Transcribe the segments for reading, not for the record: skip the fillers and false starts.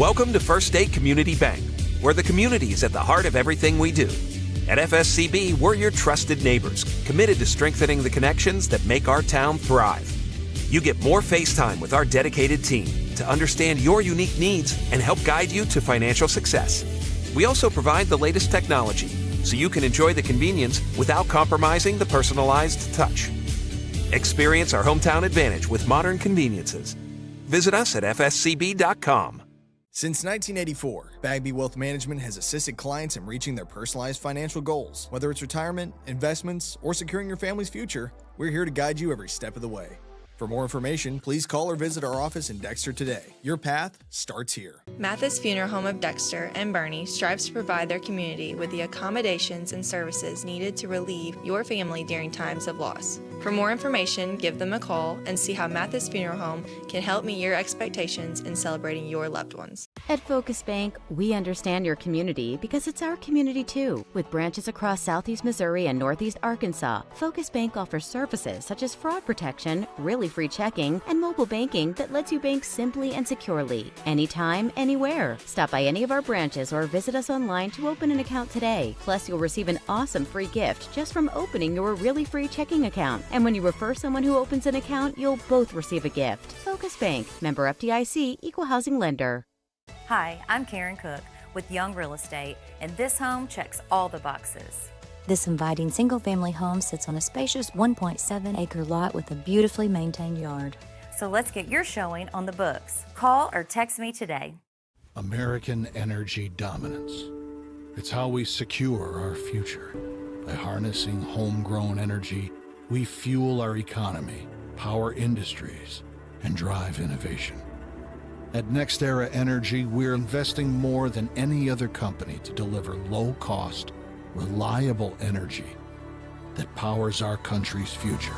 Welcome to First State Community Bank, where the community is at the heart of everything we do. At FSCB, we're your trusted neighbors, committed to strengthening the connections that make our town thrive. You get more face time with our dedicated team to understand your unique needs and help guide you to financial success. We also provide the latest technology, so you can enjoy the convenience without compromising the personalized touch. Experience our hometown advantage with modern conveniences. Visit us at fscb.com. Since 1984, Bagby Wealth Management has assisted clients in reaching their personalized financial goals. Whether it's retirement, investments, or securing your family's future, we're here to guide you every step of the way. For more information, please call or visit our office in Dexter today. Your path starts here. Mathis Funeral Home of Dexter and Bernie strives to provide their community with the accommodations and services needed to relieve your family during times of loss. For more information, give them a call and see how Mathis Funeral Home can help meet your expectations in celebrating your loved ones. At Focus Bank, we understand your community because it's our community too. With branches across Southeast Missouri and Northeast Arkansas, Focus Bank offers services such as fraud protection, really free checking, and mobile banking that lets you bank simply and securely, anytime, anywhere. Stop by any of our branches or visit us online to open an account today. Plus, you'll receive an awesome free gift just from opening your really free checking account. And when you refer someone who opens an account, you'll both receive a gift. Focus Bank, member FDIC, equal housing lender. Hi, I'm Karen Cook with Young Real Estate, and this home checks all the boxes. This inviting single-family home sits on a spacious 1.7-acre lot with a beautifully maintained yard. So let's get your showing on the books. Call or text me today. American energy dominance. It's how we secure our future. By harnessing homegrown energy, we fuel our economy, power industries, and drive innovation. At NextEra Energy, we're investing more than any other company to deliver low-cost, reliable energy that powers our country's future.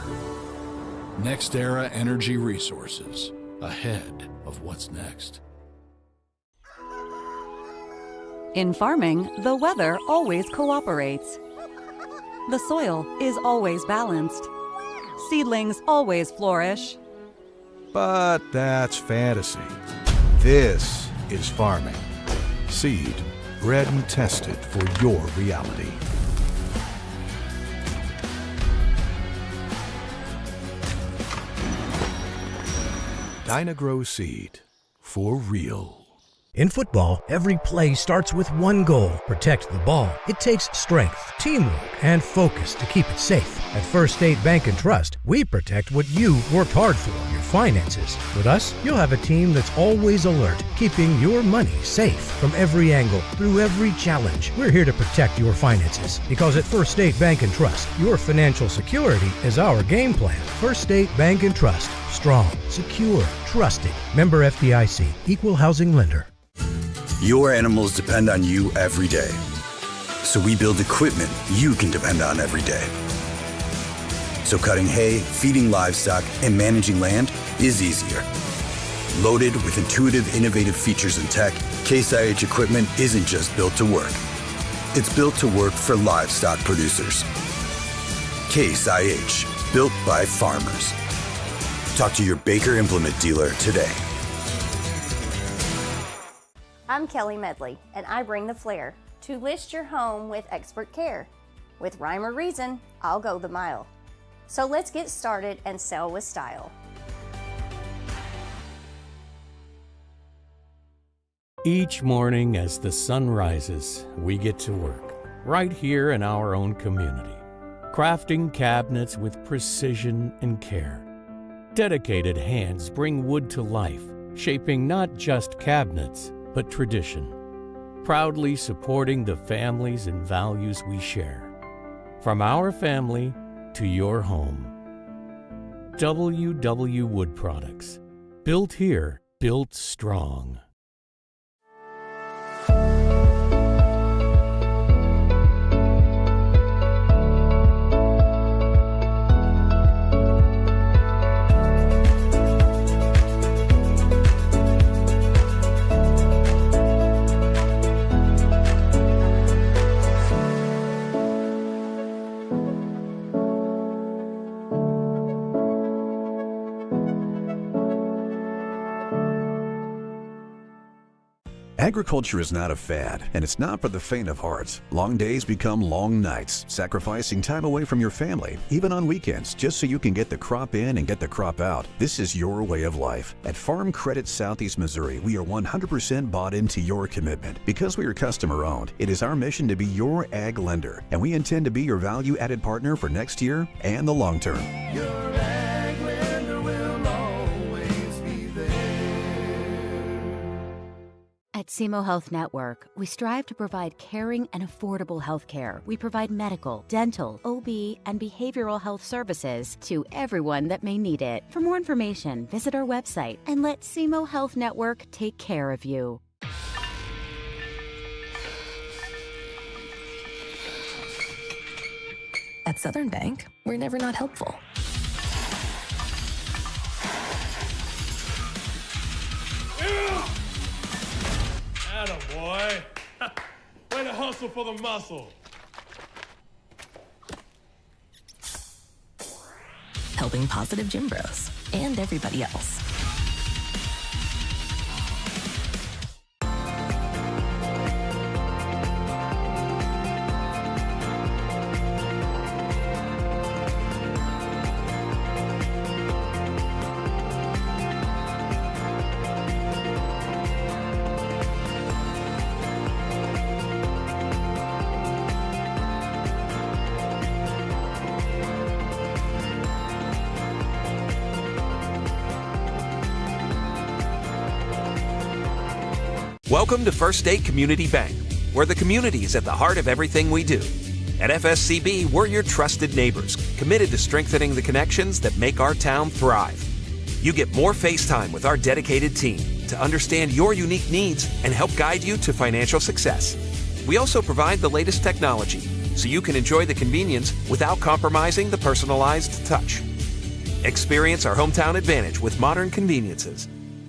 NextEra Energy Resources, ahead of what's next. In farming, the weather always cooperates. The soil is always balanced. Seedlings always flourish. But that's fantasy. This is farming. Seed, bred and tested for your reality. Dynagrow Seed, for real. In football, every play starts with one goal: protect the ball. It takes strength, teamwork, and focus to keep it safe. At First State Bank and Trust, we protect what you worked hard for, your finances. With us, you'll have a team that's always alert, keeping your money safe from every angle, through every challenge. We're here to protect your finances, because at First State Bank and Trust, your financial security is our game plan. First State Bank and Trust. Strong, secure, trusted. Member FDIC, equal housing lender. Your animals depend on you every day. So we build equipment you can depend on every day. So cutting hay, feeding livestock, and managing land is easier. Loaded with intuitive, innovative features and tech, Case IH equipment isn't just built to work. It's built to work for livestock producers. Case IH, built by farmers. Talk to your Baker Implement dealer today. I'm Kelly Medley, and I bring the flair to list your home with expert care. With rhyme or reason, I'll go the mile. So let's get started and sell with style. Each morning as the sun rises, we get to work, right here in our own community, crafting cabinets with precision and care. Dedicated hands bring wood to life, shaping not just cabinets, but tradition, proudly supporting the families and values we share. From our family to your home. WW Wood Products. Built here, built strong. Agriculture is not a fad, and it's not for the faint of heart. Long days become long nights, sacrificing time away from your family, even on weekends, just so you can get the crop in and get the crop out. This is your way of life. At Farm Credit Southeast Missouri, we are 100% bought into your commitment. Because we are customer-owned, it is our mission to be your ag lender, and we intend to be your value-added partner for next year and the long term. Your ag lender will always be there. At SEMO Health Network, we strive to provide caring and affordable health care. We provide medical, dental, OB, and behavioral health services to everyone that may need it. For more information, visit our website and let SEMO Health Network take care of you. At Southern Bank, we're never not helpful. Attaboy. Way to hustle for the muscle. Helping positive gym bros and everybody else. Welcome to First State Community Bank, where the community is at the heart of everything we do. At FSCB, we're your trusted neighbors, committed to strengthening the connections that make our town thrive. You get more face time with our dedicated team to understand your unique needs and help guide you to financial success. We also provide the latest technology, so you can enjoy the convenience without compromising the personalized touch. Experience our hometown advantage with modern conveniences.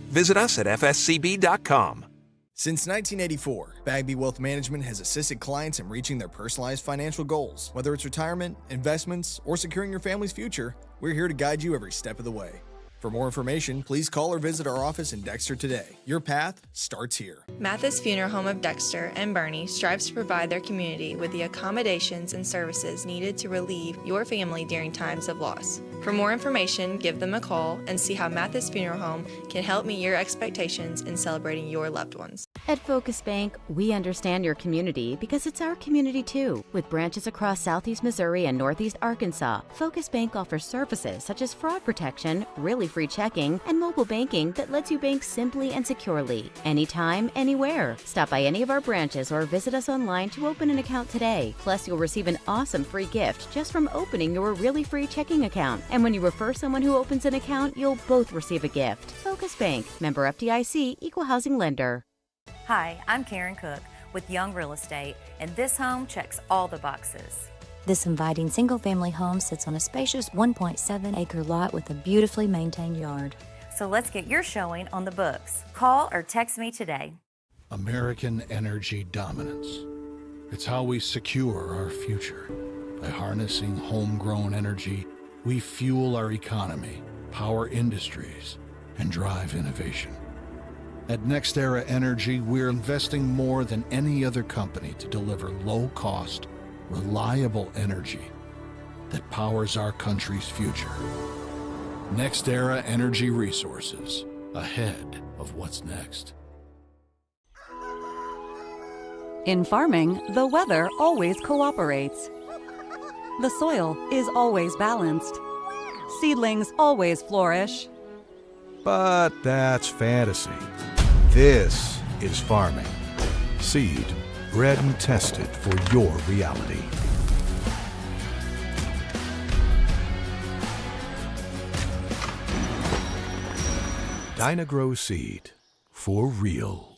Visit us at fscb.com. Since 1984, Bagby Wealth Management has assisted clients in reaching their personalized financial goals. Whether it's retirement, investments, or securing your family's future, we're here to guide you every step of the way. For more information, please call or visit our office in Dexter today. Your path starts here. Mathis Funeral Home of Dexter and Bernie strives to provide their community with the accommodations and services needed to relieve your family during times of loss. For more information, give them a call and see how Mathis Funeral Home can help meet your expectations in celebrating your loved ones. At Focus Bank, we understand your community because it's our community too. With branches across Southeast Missouri and Northeast Arkansas, Focus Bank offers services such as fraud protection, really free checking, and mobile banking that lets you bank simply and securely, anytime, anywhere. Stop by any of our branches or visit us online to open an account today. Plus, you'll receive an awesome free gift just from opening your really free checking account. And when you refer someone who opens an account, you'll both receive a gift. Focus Bank, member FDIC, equal housing lender. Hi, I'm Karen Cook with Young Real Estate, and this home checks all the boxes. This inviting single-family home sits on a spacious 1.7-acre lot with a beautifully maintained yard. So let's get your showing on the books. Call or text me today. American energy dominance. It's how we secure our future. By harnessing homegrown energy, we fuel our economy, power industries, and drive innovation. At NextEra Energy, we're investing more than any other company to deliver low-cost, reliable energy that powers our country's future. NextEra Energy Resources, ahead of what's next. In farming, the weather always cooperates. The soil is always balanced. Seedlings always flourish. But that's fantasy. This is farming. Seed, bred and tested for your reality. Dynagrow Seed, for real.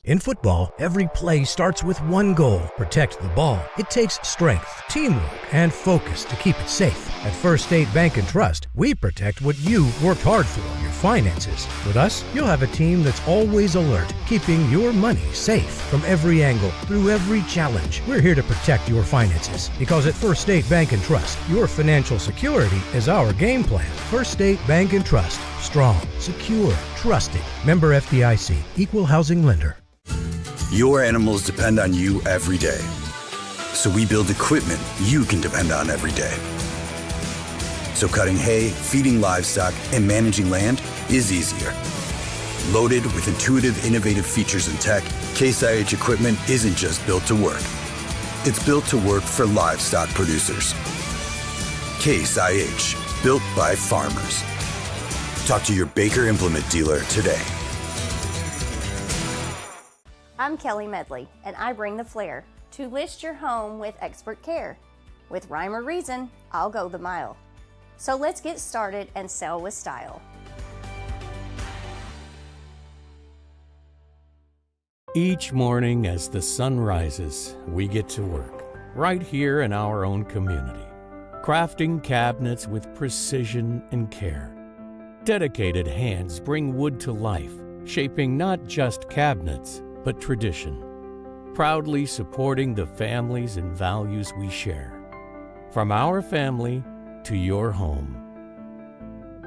In football, every play starts with one goal: protect the ball. It takes strength, teamwork, and focus to keep it safe. At First State Bank and Trust, we protect what you worked hard for, your finances. With us, you'll have a team that's always alert, keeping your money safe from every angle, through every challenge. We're here to protect your finances, because at First State Bank and Trust, your financial security is our game plan. First State Bank and Trust. Strong, secure, trusted. Member FDIC, equal housing lender. Your animals depend on you every day. So we build equipment you can depend on every day. So cutting hay, feeding livestock, and managing land is easier. Loaded with intuitive, innovative features and tech, Case IH equipment isn't just built to work. It's built to work for livestock producers. Case IH, built by farmers. Talk to your Baker Implement dealer today. I'm Kelly Medley, and I bring the flair to list your home with expert care. With rhyme or reason, I'll go the mile. So let's get started and sell with style. Each morning as the sun rises, we get to work, right here in our own community, crafting cabinets with precision and care. Dedicated hands bring wood to life, shaping not just cabinets, but tradition, proudly supporting the families and values we share. From our family to your home.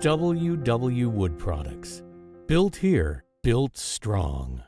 WW Wood Products. Built here, built strong.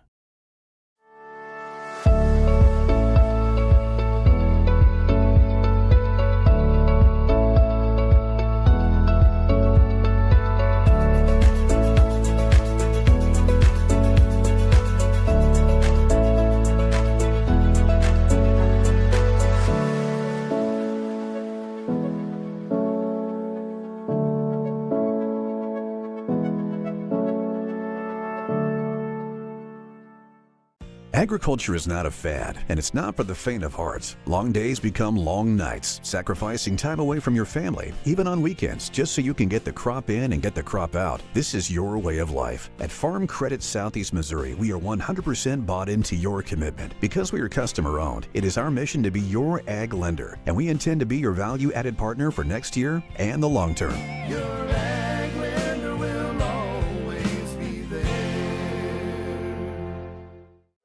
Agriculture is not a fad, and it's not for the faint of heart. Long days become long nights, sacrificing time away from your family, even on weekends, just so you can get the crop in and get the crop out. This is your way of life. At Farm Credit Southeast Missouri, we are 100% bought into your commitment. Because we are customer-owned, it is our mission to be your ag lender, and we intend to be your value-added partner for next year and the long term. Your ag lender will always be there.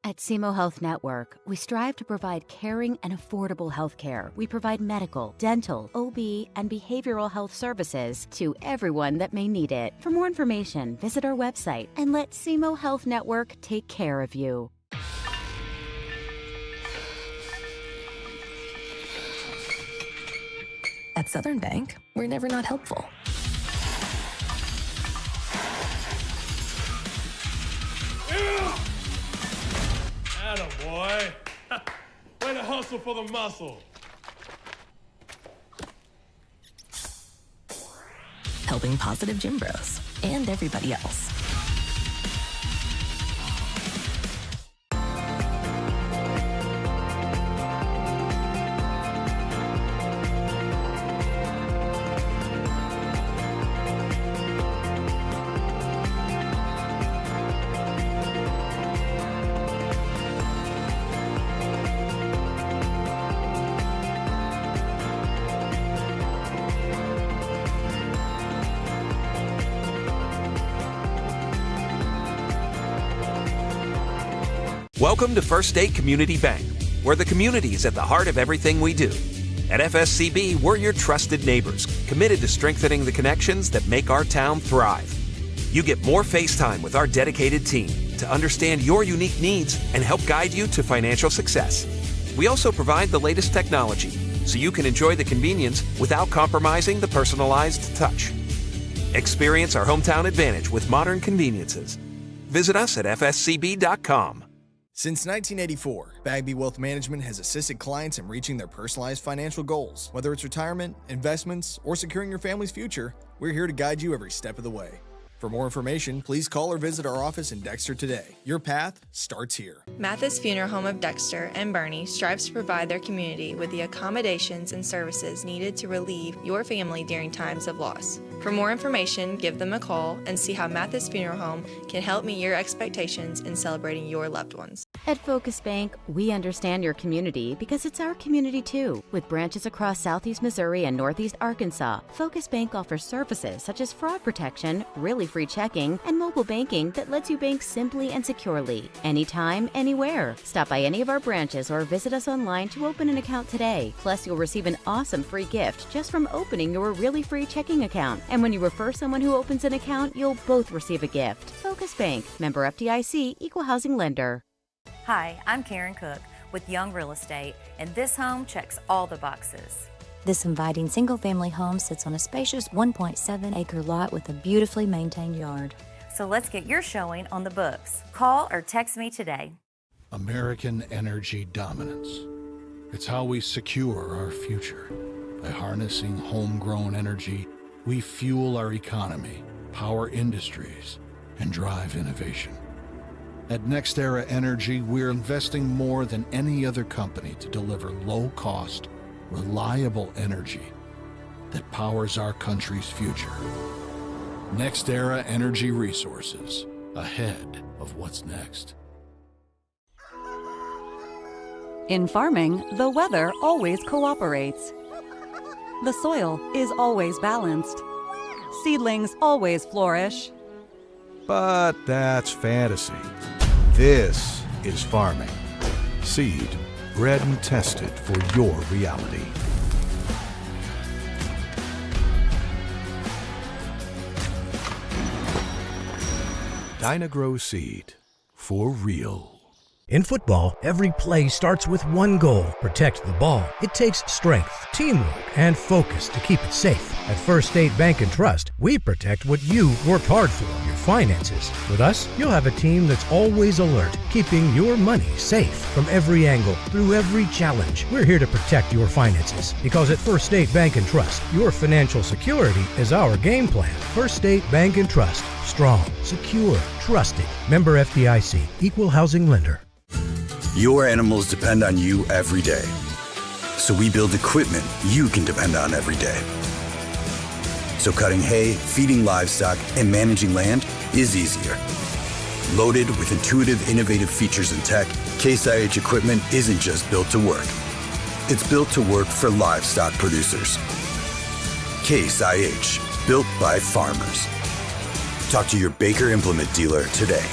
At SEMO Health Network, we strive to provide caring and affordable health care. We provide medical, dental, OB, and behavioral health services to everyone that may need it. For more information, visit our website and let SEMO Health Network take care of you. At Southern Bank, we're never not helpful. Attaboy. Way to hustle for the muscle. Helping positive gym bros and everybody else. Welcome to First State Community Bank, where the community is at the heart of everything we do. At FSCB, we're your trusted neighbors, committed to strengthening the connections that make our town thrive. You get more face time with our dedicated team to understand your unique needs and help guide you to financial success. We also provide the latest technology, so you can enjoy the convenience without compromising the personalized touch. Experience our hometown advantage with modern conveniences. Visit us at fscb.com. Since 1984, Bagby Wealth Management has assisted clients in reaching their personalized financial goals. Whether it's retirement, investments, or securing your family's future, we're here to guide you every step of the way. For more information, please call or visit our office in Dexter today. Your path starts here. Mathis Funeral Home of Dexter and Bernie strives to provide their community with the accommodations and services needed to relieve your family during times of loss. For more information, give them a call and see how Mathis Funeral Home can help meet your expectations in celebrating your loved ones. At Focus Bank, we understand your community because it's our community too. With branches across Southeast Missouri and Northeast Arkansas, Focus Bank offers services such as fraud protection, really free checking, and mobile banking that lets you bank simply and securely, anytime, anywhere. Stop by any of our branches or visit us online to open an account today. Plus, you'll receive an awesome free gift just from opening your really free checking account. And when you refer someone who opens an account, you'll both receive a gift. Focus Bank, member FDIC, equal housing lender. Hi, I'm Karen Cook with Young Real Estate, and this home checks all the boxes. This inviting single-family home sits on a spacious 1.7-acre lot with a beautifully maintained yard. So let's get your showing on the books. Call or text me today. American energy dominance. It's how we secure our future. By harnessing homegrown energy, we fuel our economy, power industries, and drive innovation. At NextEra Energy, we're investing more than any other company to deliver low-cost, reliable energy that powers our country's future. NextEra Energy Resources, ahead of what's next. In farming, the weather always cooperates. The soil is always balanced. Seedlings always flourish. But that's fantasy. This is farming. Seed, bred and tested for your reality. Dynagrow Seed, for real. In football, every play starts with one goal: protect the ball. It takes strength, teamwork, and focus to keep it safe. At First State Bank and Trust, we protect what you worked hard for, your finances. With us, you'll have a team that's always alert, keeping your money safe from every angle, through every challenge. We're here to protect your finances, because at First State Bank and Trust, your financial security is our game plan. First State Bank and Trust. Strong, secure, trusted. Member FDIC. Equal housing lender. Your animals depend on you every day. So we build equipment you can depend on every day. So cutting hay, feeding livestock, and managing land is easier. Loaded with intuitive, innovative features and tech, Case IH equipment isn't just built to work. It's built to work for livestock producers. Case IH, built by farmers. Talk to your Baker Implement dealer today.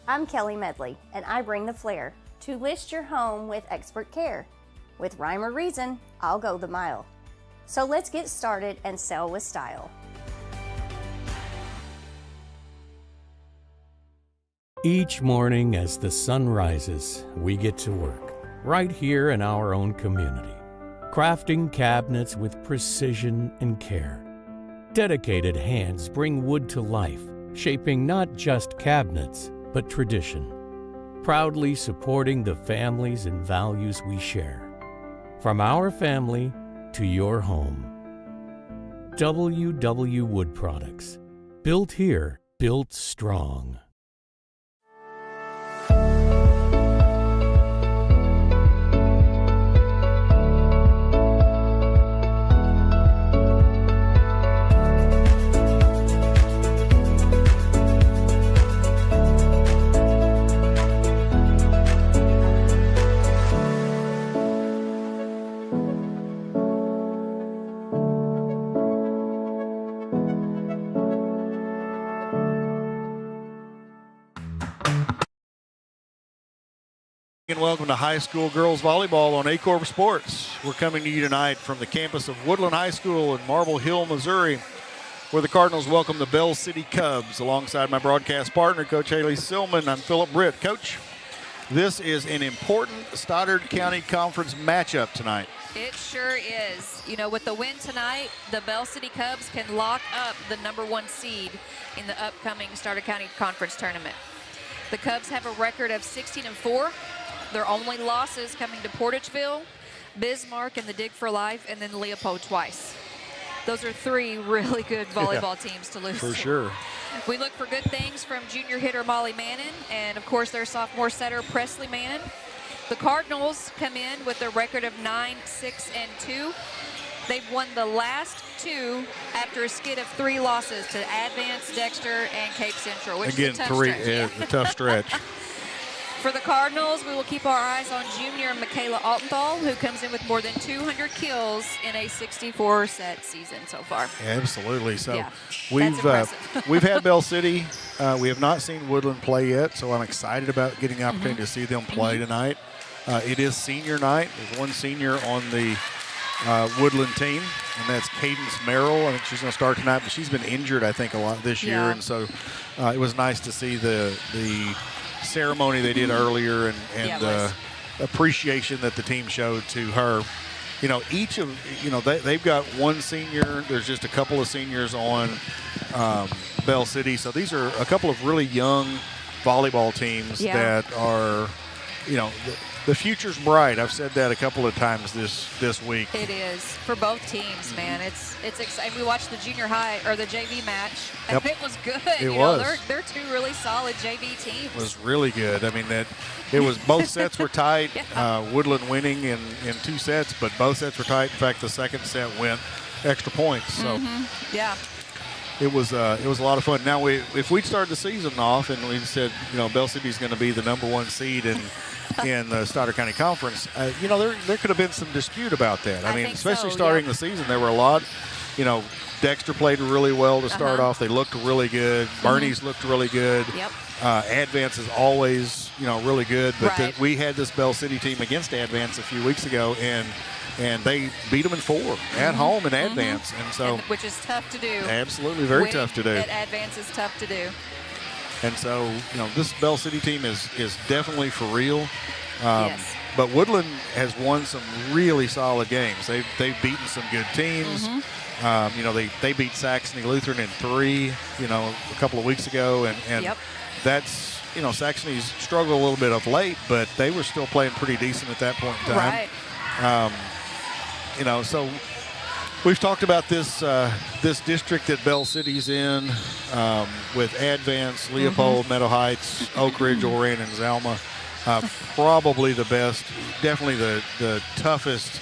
I'm Kelly Medley, and I bring the flair to list your home with expert care. With rhyme or reason, I'll go the mile. So let's get started and sell with style. Each morning as the sun rises, we get to work, right here in our own community, crafting cabinets with precision and care. Dedicated hands bring wood to life, shaping not just cabinets, but tradition, proudly supporting the families and values we share. From our family to your home. WW Wood Products. Built here, built strong. And welcome to high school girls volleyball on Aycorp Sports. We're coming to you tonight from the campus of Woodland High School in Marble Hill, Missouri, where the Cardinals welcome the Bell City Cubs. Alongside my broadcast partner, Coach Haley Silman, I'm Philip Britt. Coach, this is an important Stoddard County Conference matchup tonight. It sure is. You know, with the win tonight, the Bell City Cubs can lock up the #1 seed in the upcoming Stoddard County Conference tournament. The Cubs have a record of 16-4. Their only losses coming to Portageville, Bismarck in the Dig for Life, and then Leopold twice. Those are three really good volleyball teams to lose For to. sure. We look for good things from junior hitter Molly Mannon and, of course, their sophomore setter Presley Mannon. The Cardinals come in with a record of 9-6-2. They've won the last two after a skid of 3 losses to Advance, Dexter, and Cape Central, which Again, is a tough three, stretch. yeah, a tough stretch. For the Cardinals, we will keep our eyes on junior Michaela Altenthal, who comes in with more than 200 kills in a 64-set season so far. Absolutely. So yeah, we've had Bell City. We have not seen Woodland play yet, so I'm excited about getting the opportunity to see them play tonight. It is senior night. There's one senior on the Woodland team, and that's Cadence Merrill. I think she's going to start tonight, but she's been injured, I think, a lot this year, and so it was nice to see the ceremony they did earlier and the appreciation that the team showed to her. You know, each of, you know, they've got one senior. There's just a couple of seniors on Bell City. So these are a couple of really young volleyball teams that are, you know, the future's bright. I've said that a couple of times this week. It is for both teams, man. It's exciting. We watched the junior high or the JV match, and it was good. It was. They're two really solid JV teams. It was really good. I mean, it was both sets were tight. Woodland winning in 2 sets, but both sets were tight. In fact, the second set went extra points. So it was a lot of fun. Now, if we'd started the season off and we said, you know, Bell City's going to be the #1 seed in the Stoddard County Conference, you know, there could have been some dispute about that. I mean, especially starting the season, there were a lot. You know, Dexter played really well to start off. They looked really good. Bernie's looked really good. Advance is always, you know, really good. But we had this Bell City team against Advance a few weeks ago, and they beat them in 4 at home in Advance. And so, which is tough to do. Absolutely, very tough to do. At Advance is tough to do. And so, you know, this Bell City team is definitely for real. But Woodland has won some really solid games. They've beaten some good teams. You know, they beat Saxony Lutheran in 3, you know, a couple of weeks ago. And that's, you know, Saxony's struggled a little bit of late, but they were still playing pretty decent at that point in time. You know, so we've talked about this district that Bell City's in with Advance, Leopold, Meadow Heights, Oak Ridge, Orion, and Zalma. Probably the best, definitely the toughest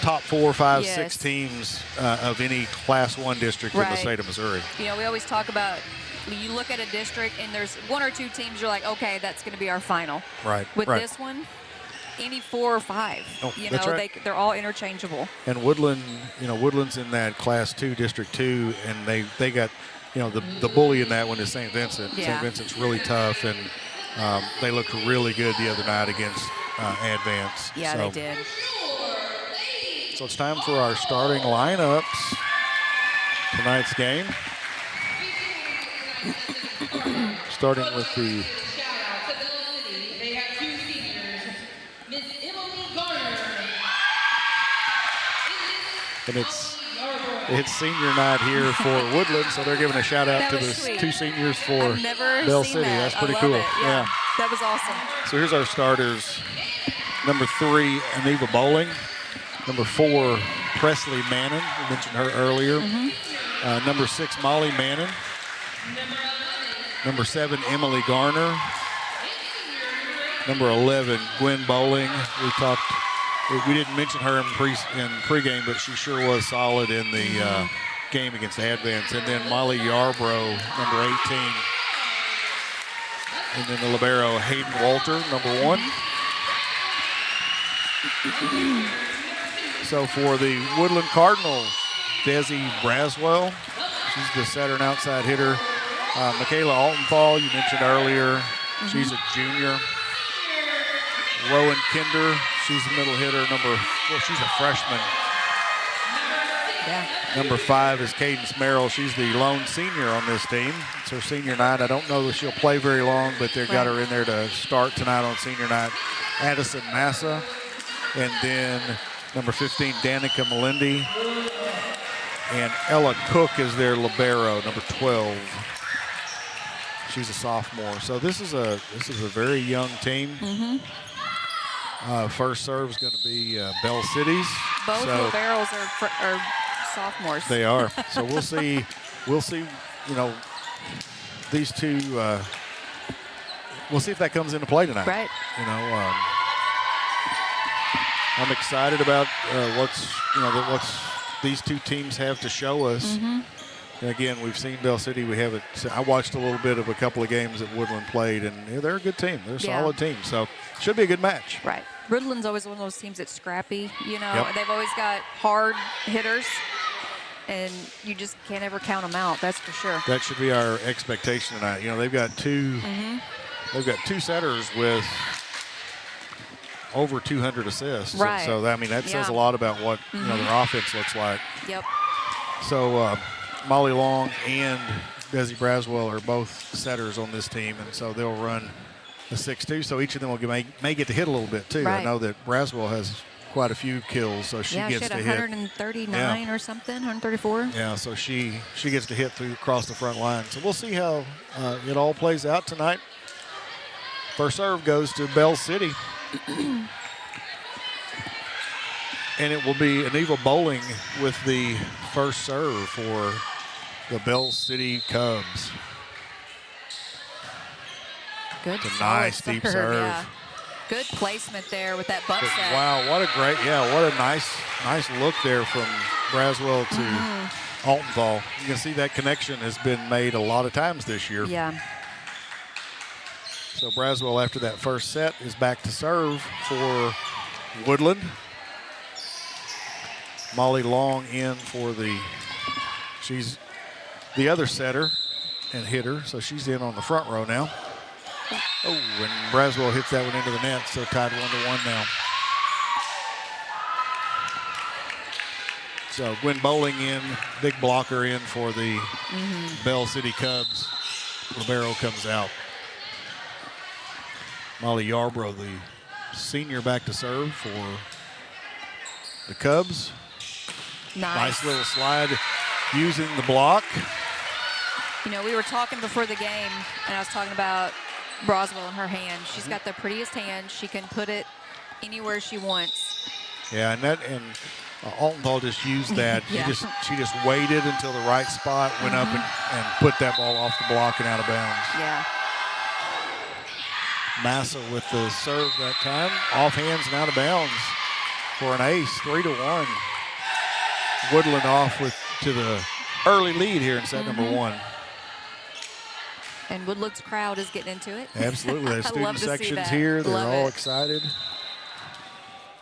top 4, 5, 6 teams of any Class 1 district in the state of Missouri. You know, we always talk about, you look at a district and there's 1 or 2 teams you're like, okay, that's going to be our final. With this one, any 4 or 5, you know, they're all interchangeable. And Woodland, you know, Woodland's in that Class 2, District 2, and they got, you know, the bully in that one is St. Vincent. St. Vincent's really tough, and they looked really good the other night against Advance. They did. So it's time for our starting lineups tonight's game. Starting with the and it's senior night here for Woodland, so they're giving a shout out to the 2 seniors for Bell City. That's pretty cool. Yeah, that was awesome. So here's our starters. Number 3, Aniva Bowling. Number 4, Presley Mannon. We mentioned her earlier. Number 6, Molly Mannon. Number 7, Emily Garner. Number 11, Gwen Bowling. We didn't mention her in pregame, but she sure was solid in the game against Advance. And then Molly Yarbrough, number 18. And then the libero, Hayden Walter, number 1. So for the Woodland Cardinals, Desi Braswell. She's the setter and outside hitter. Michaela Altenthal, you mentioned earlier. She's a junior. Rowan Kinder, she's the middle hitter. She's a freshman. Number 5 is Cadence Merrill. She's the lone senior on this team. It's her senior night. I don't know that she'll play very long, but they've got her in there to start tonight on senior night. Addison Massa. And then number 15, Danica Melindy. And Ella Cook is their libero, number 12. She's a sophomore. So this is a very young team. First serve is going to be Bell City's. Both liberos are sophomores. They are. So we'll see. You know, these two. We'll see if that comes into play tonight. Right. You know, I'm excited about what's these two teams have to show us. And again, we've seen Bell City. We haven't. I watched a little bit of a couple of games that Woodland played, and they're a good team. They're a solid team. So should be a good match. Right. Woodland's always one of those teams that's scrappy. You know, they've always got hard hitters, and you just can't ever count them out. That's for sure. That should be our expectation tonight. You know, they've got 2. They've got 2 setters with over 200 assists. Right. So I mean, that says a Yeah. lot about what their offense looks like. Yep. So Molly Long and Desi Braswell are both setters on this team, and so they'll run a 6-2. So each of them may get to hit a little bit too. Right. I know that Braswell has quite a few kills, so she gets she had to hit. 139 or something, 134. Yeah, so she gets to hit across the front line. So we'll see how it all plays out tonight. First serve goes to Bell City. And it will be Aneva Bowling with the first serve for the Bell City Cubs. Good. It's a nice deep serve. Yeah. Good placement there with that bump set. Wow, what a nice look there from Braswell to Altenthal. You can see that connection has been made a lot of times this year. Yeah. So Braswell, after that first set, is back to serve for Woodland. Molly Long in for she's the other setter and hitter, so she's in on the front row now. Oh, and Braswell hits that one into the net, so tied 1-1 now. So Gwen Bowling in, big blocker in for the Bell City Cubs. Libero comes out. Molly Yarbrough, the senior, back to serve for the Cubs. Nice little slide using the block. You know, we were talking before the game, and I was talking about Braswell in her hand. She's got the prettiest hand. She can put it anywhere she wants. Yeah, and Altenthal just used that. Yeah. She just waited until the right spot, went up and put that ball off the block and out of bounds. Yeah. Massa with the serve that time, off hands and out of bounds for an ace, 3-1. Woodland off to the early lead here in set number 1. And Woodland's crowd is getting into it. Absolutely. There's I student love to see sections that. here. They're Love all it. excited.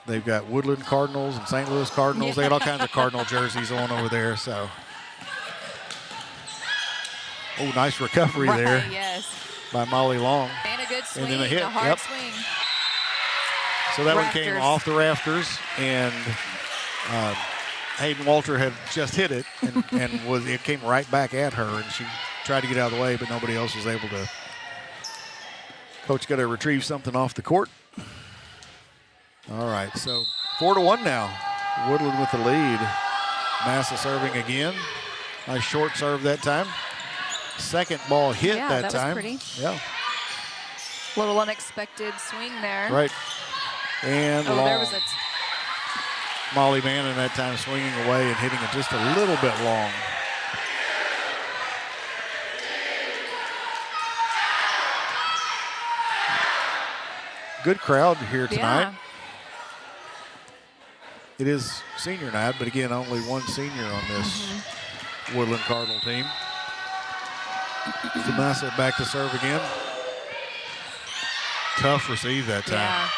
They've got Woodland Cardinals and St. Louis Cardinals. They got all kinds of Cardinal jerseys on over there. So, oh, nice recovery there Yes. by Molly Long. And a good swing, And then a hit. hard Yep. swing. So that one came off the rafters, and Hayden Walter had just hit it, and it came right back at her, and she tried to get out of the way, but nobody else was able to. Coach got to retrieve something off the court. All right, so 4-1 now. Woodland with the lead. Massa serving again. Nice short serve that time. Second ball hit that time. Was pretty. Yeah. Little unexpected swing there. Right. And long. There was Molly Mannon that time swinging away and hitting it just a little bit long. Good crowd here tonight. Yeah. It is senior night, but again, only one senior on this Woodland Cardinal team. Demassa back to serve again. Tough receive that time. Yeah.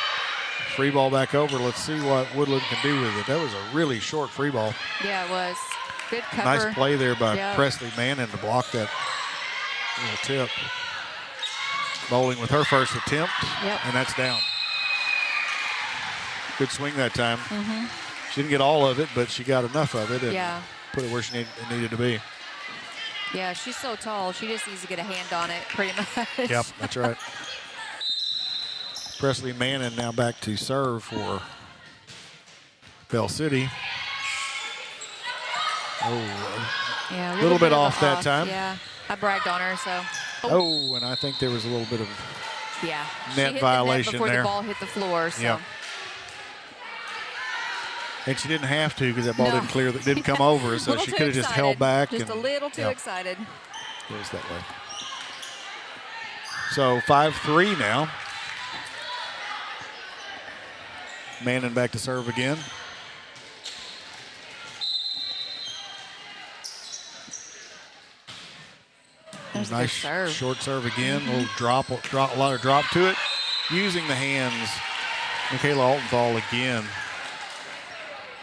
Free ball back over. Let's see what Woodland can do with it. That was a really short free ball. Yeah, it was. Good cover. Nice play there by Yep. Presley Mannon to block that little tip. Bowling with her first attempt, and that's down. Good swing that time. She didn't get all of it, but she got enough of it and put it where she needed to be. Yeah, she's so tall. She just needs to get a hand on it, pretty much. Yep, that's right. Presley Mannon now back to serve for Bell City. Oh, yeah, a little bit off that time. Yeah, I bragged on her, so. Oh, and I think there was a little bit of yeah. net violation before there. The ball hit the floor, so. Yep. And she didn't have to because that ball didn't come over, so she could have just held back. Just a little too excited. It was that way. So 5-3 now. Mannon back to serve again. Nice short serve again. A little drop, a lot of drop to it. Using the hands, Michaela Altenthal again.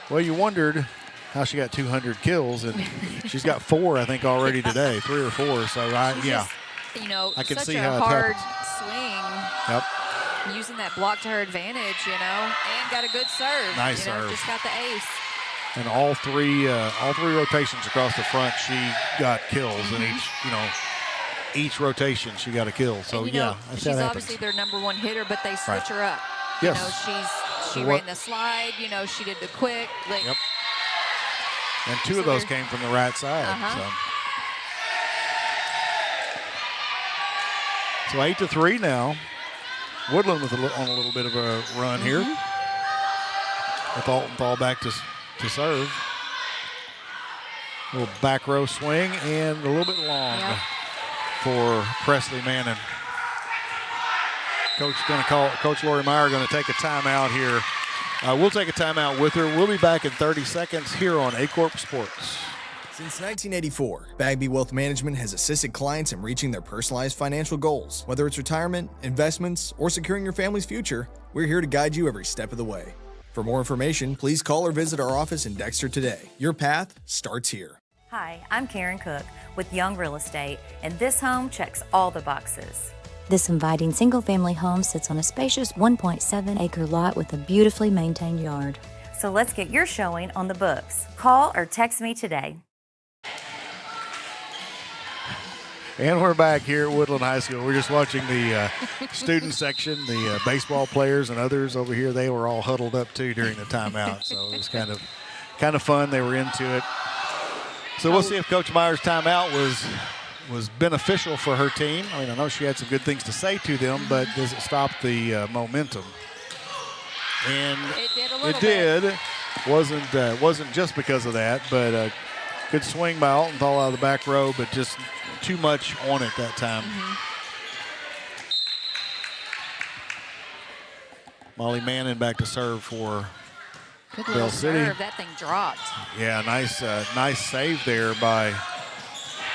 Well, you wondered how she got 200 kills, and she's got 4, I think, already today, 3 or 4. So, Just, you know, I can such see a how hard it swing. Yep. using that block to her advantage, you know, and got a good serve. Nice you know, serve. Just got the ace. And all three rotations across the front, she got kills. And each rotation she got a kill. So, and, yeah, she's that obviously their #1 hitter, but they switch her up. Yes. You know, she ran the slide, you know, she did the quick. Like, yep. And two of those came from the right side. So 8-3 now. Woodland on a little bit of a run here. With Alton Thal back to serve. A little back row swing and a little bit long for Presley Manning. Coach Lori Meyer going to take a timeout here. We'll take a timeout with her. We'll be back in 30 seconds here on Aycorp Sports. Since 1984, Bagby Wealth Management has assisted clients in reaching their personalized financial goals. Whether it's retirement, investments, or securing your family's future, we're here to guide you every step of the way. For more information, please call or visit our office in Dexter today. Your path starts here. Hi, I'm Karen Cook with Young Real Estate, and this home checks all the boxes. This inviting single-family home sits on a spacious 1.7-acre lot with a beautifully maintained yard. So let's get your showing on the books. Call or text me today. And we're back here at Woodland High School. We're just watching the student section, the baseball players and others over here. They were all huddled up too during the timeout, so it was kind of fun. They were into it. So we'll see if Coach Meyer's timeout was beneficial for her team. I mean, I know she had some good things to say to them, but does it stop the momentum? And it did a little bit. Wasn't just because of that, but good swing by Alton Thal out of the back row, but just too much on it that time. Molly Manning back to serve for Good Bell little City. serve. That thing dropped. Yeah, nice save there by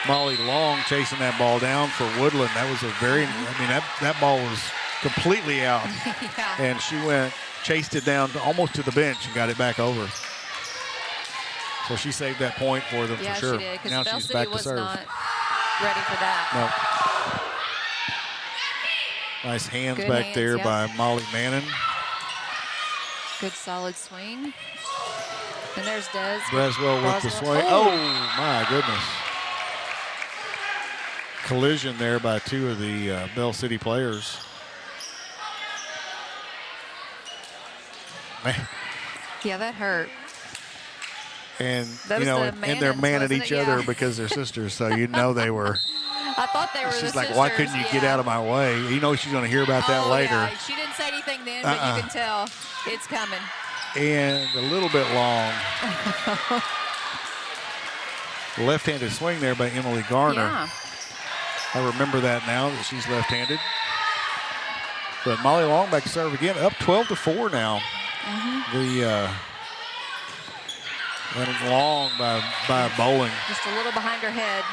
Molly Long, chasing that ball down for Woodland. That was that ball was completely out. And she chased it down almost to the bench and got it back over. So she saved that point for them for sure. She did, now Bell she's City back to was serve. not ready for that. Nope. Nice hands Good back hands, there by Molly Manning. Good solid swing. And there's Des. Braswell with the swing. Oh, my goodness. Collision there by two of the Bell City players. Man. Yeah, that hurt. And, and they're mad at each other because they're sisters, so they were. I thought they were She's the like, sisters. why couldn't you get out of my way? You know she's going to hear about that later. Yeah. She didn't say anything then, but you can tell it's coming. And a little bit long. Left-handed swing there by Emily Garner. Yeah. I remember that now that she's left-handed. But Molly Long back to serve again, up 12-4 now. And long by Bowling. Just a little behind her head.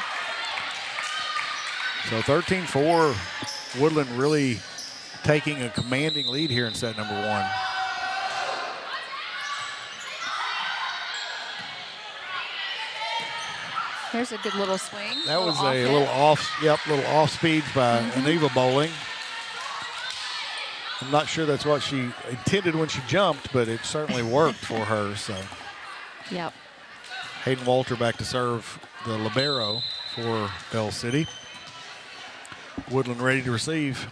So 13-4, Woodland really taking a commanding lead here in set number 1. Here's a good little swing. That was a little off speed by Aniva Bowling. I'm not sure that's what she intended when she jumped, but it certainly worked for her. So, yep. Hayden Walter back to serve the libero for Bell City. Woodland ready to receive.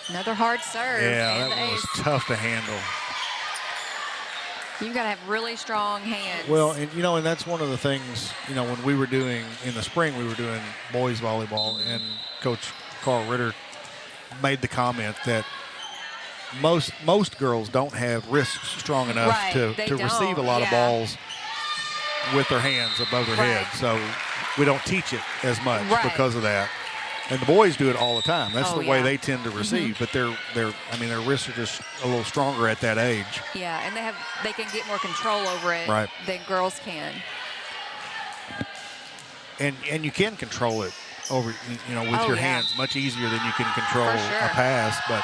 Another hard serve. Yeah, that one was tough to handle. You've got to have really strong hands. Well, and that's one of the things, when we were doing, in the spring, we were doing boys volleyball, and Coach Carl Ritter made the comment that most girls don't have wrists strong enough to receive a lot of balls with their hands above their head. So we don't teach it as much because of that. And the boys do it all the time. That's the way they tend to receive. But their wrists are just a little stronger at that age. Yeah, and they can get more control over it than girls can. And you can control it over, with your hands much easier than you can control a pass. But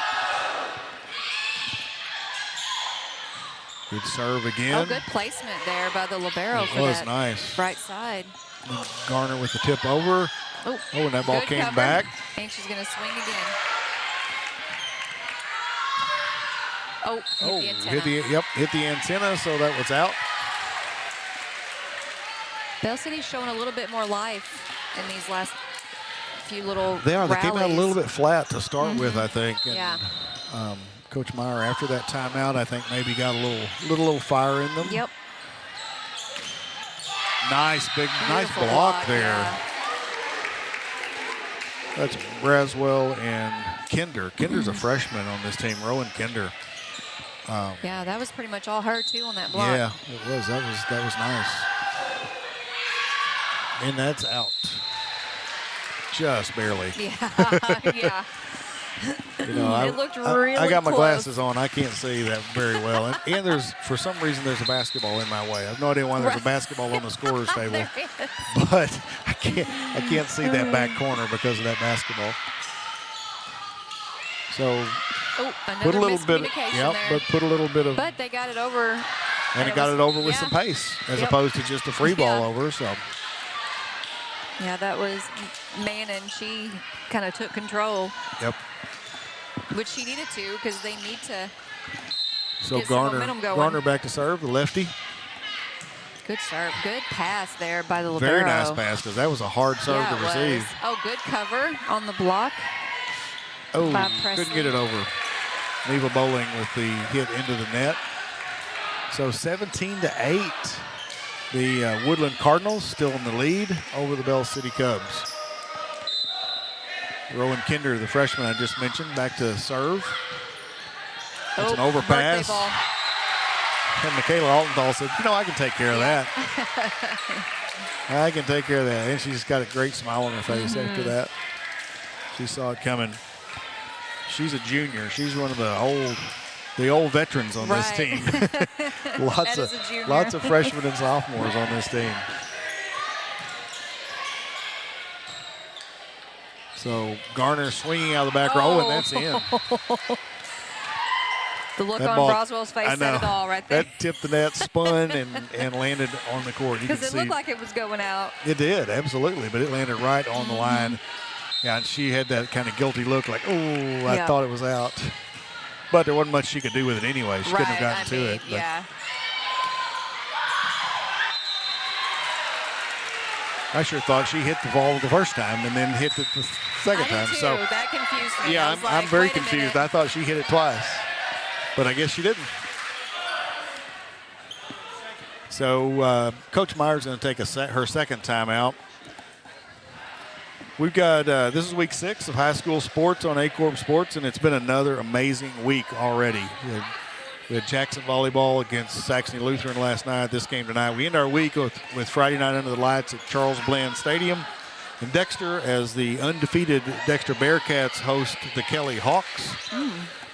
good serve again. Oh, good placement there by the libero for that nice. Right side. And Garner with the tip over. Oh, and that ball came back. And she's going to swing again. Oh, hit the antenna. Hit the antenna, so that was out. Bell City's showing a little bit more life in these last few little They rallies. came out a little bit flat to start with, I think. And, yeah. Coach Meyer, after that timeout, I think maybe got a little fire in them. Yep. Nice Beautiful block there. Yeah. That's Braswell and Kinder. Kinder's a freshman on this team, Rowan Kinder. Yeah, that was pretty much all her too on that block. Yeah, it was. That was nice. And that's out. Just barely. Yeah, yeah. You know, it looked really I got my close. glasses on. I can't see that very well. And there's, for some reason, there's a basketball in my way. I have no idea why there's a basketball on the scorer's table. There is. But I can't see that back corner because of that basketball. So put a little bit, but put a little bit of. But they got it over. And it got it over with some pace, as opposed to just a free ball over. So. Yeah, that was Mannon. She kind of took control. Yep. Which she needed to, because they need to. So get some momentum going. Garner back to serve, the lefty. Good serve. Good pass there by the libero. Very nice pass, because that was a hard serve to receive. Oh, good cover on the block. Oh, by Presley. couldn't get it over. Neva Bowling with the hit into the net. So 17-8. The Woodland Cardinals still in the lead over the Bell City Cubs. Rowan Kinder, the freshman I just mentioned, back to serve. It's an overpass. And Michaela Altenthal said, I can take care of that. I can take care of that. And she's got a great smile on her face after that. She saw it coming. She's a junior. She's one of the old veterans on this team. lots of freshmen and sophomores on this team. So Garner swinging out of the back row, and that's in. The look on Braswell's face said it all right there. That tipped the net, spun, and landed on the court. Because it looked like it was going out. It did, absolutely, but it landed right on the line. Yeah, and she had that kind of guilty look like, I thought it was out. But there wasn't much she could do with it anyway. She couldn't have gotten to it. But. Yeah. I sure thought she hit the ball the first time and then hit it the second time. Too. So that confused me. Yeah, I'm very confused. I thought she hit it twice, but I guess she didn't. So Coach Meyer's going to take her second timeout. We've got, this is week 6 of high school sports on Aycorp Sports, and it's been another amazing week already. We had Jackson Volleyball against Saxony Lutheran last night, this game tonight. We end our week with Friday night under the lights at Charles Bland Stadium in Dexter as the undefeated Dexter Bearcats host the Kelly Hawks.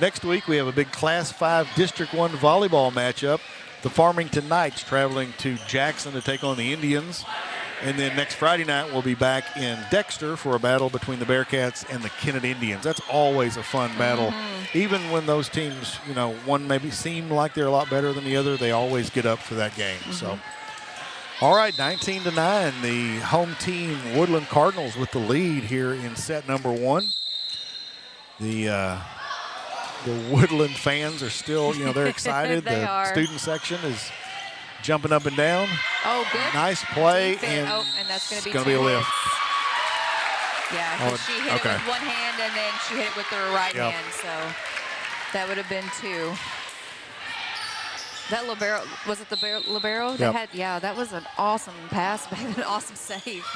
Next week, we have a big Class 5 District 1 volleyball matchup. The Farmington Knights traveling to Jackson to take on the Indians. And then next Friday night, we'll be back in Dexter for a battle between the Bearcats and the Kennett Indians. That's always a fun battle. Even when those teams, one maybe seem like they're a lot better than the other, they always get up for that game. So, all right, 19-9, the home team Woodland Cardinals with the lead here in set number 1. The Woodland fans are still, they're excited. The student section is jumping up and down. Oh, good. Nice play. And that's going to be a lift. Yeah, because she hit it with one hand and then she hit it with her right hand. So that would have been 2. That libero, was it the libero? Yep. That was an awesome pass, an awesome save.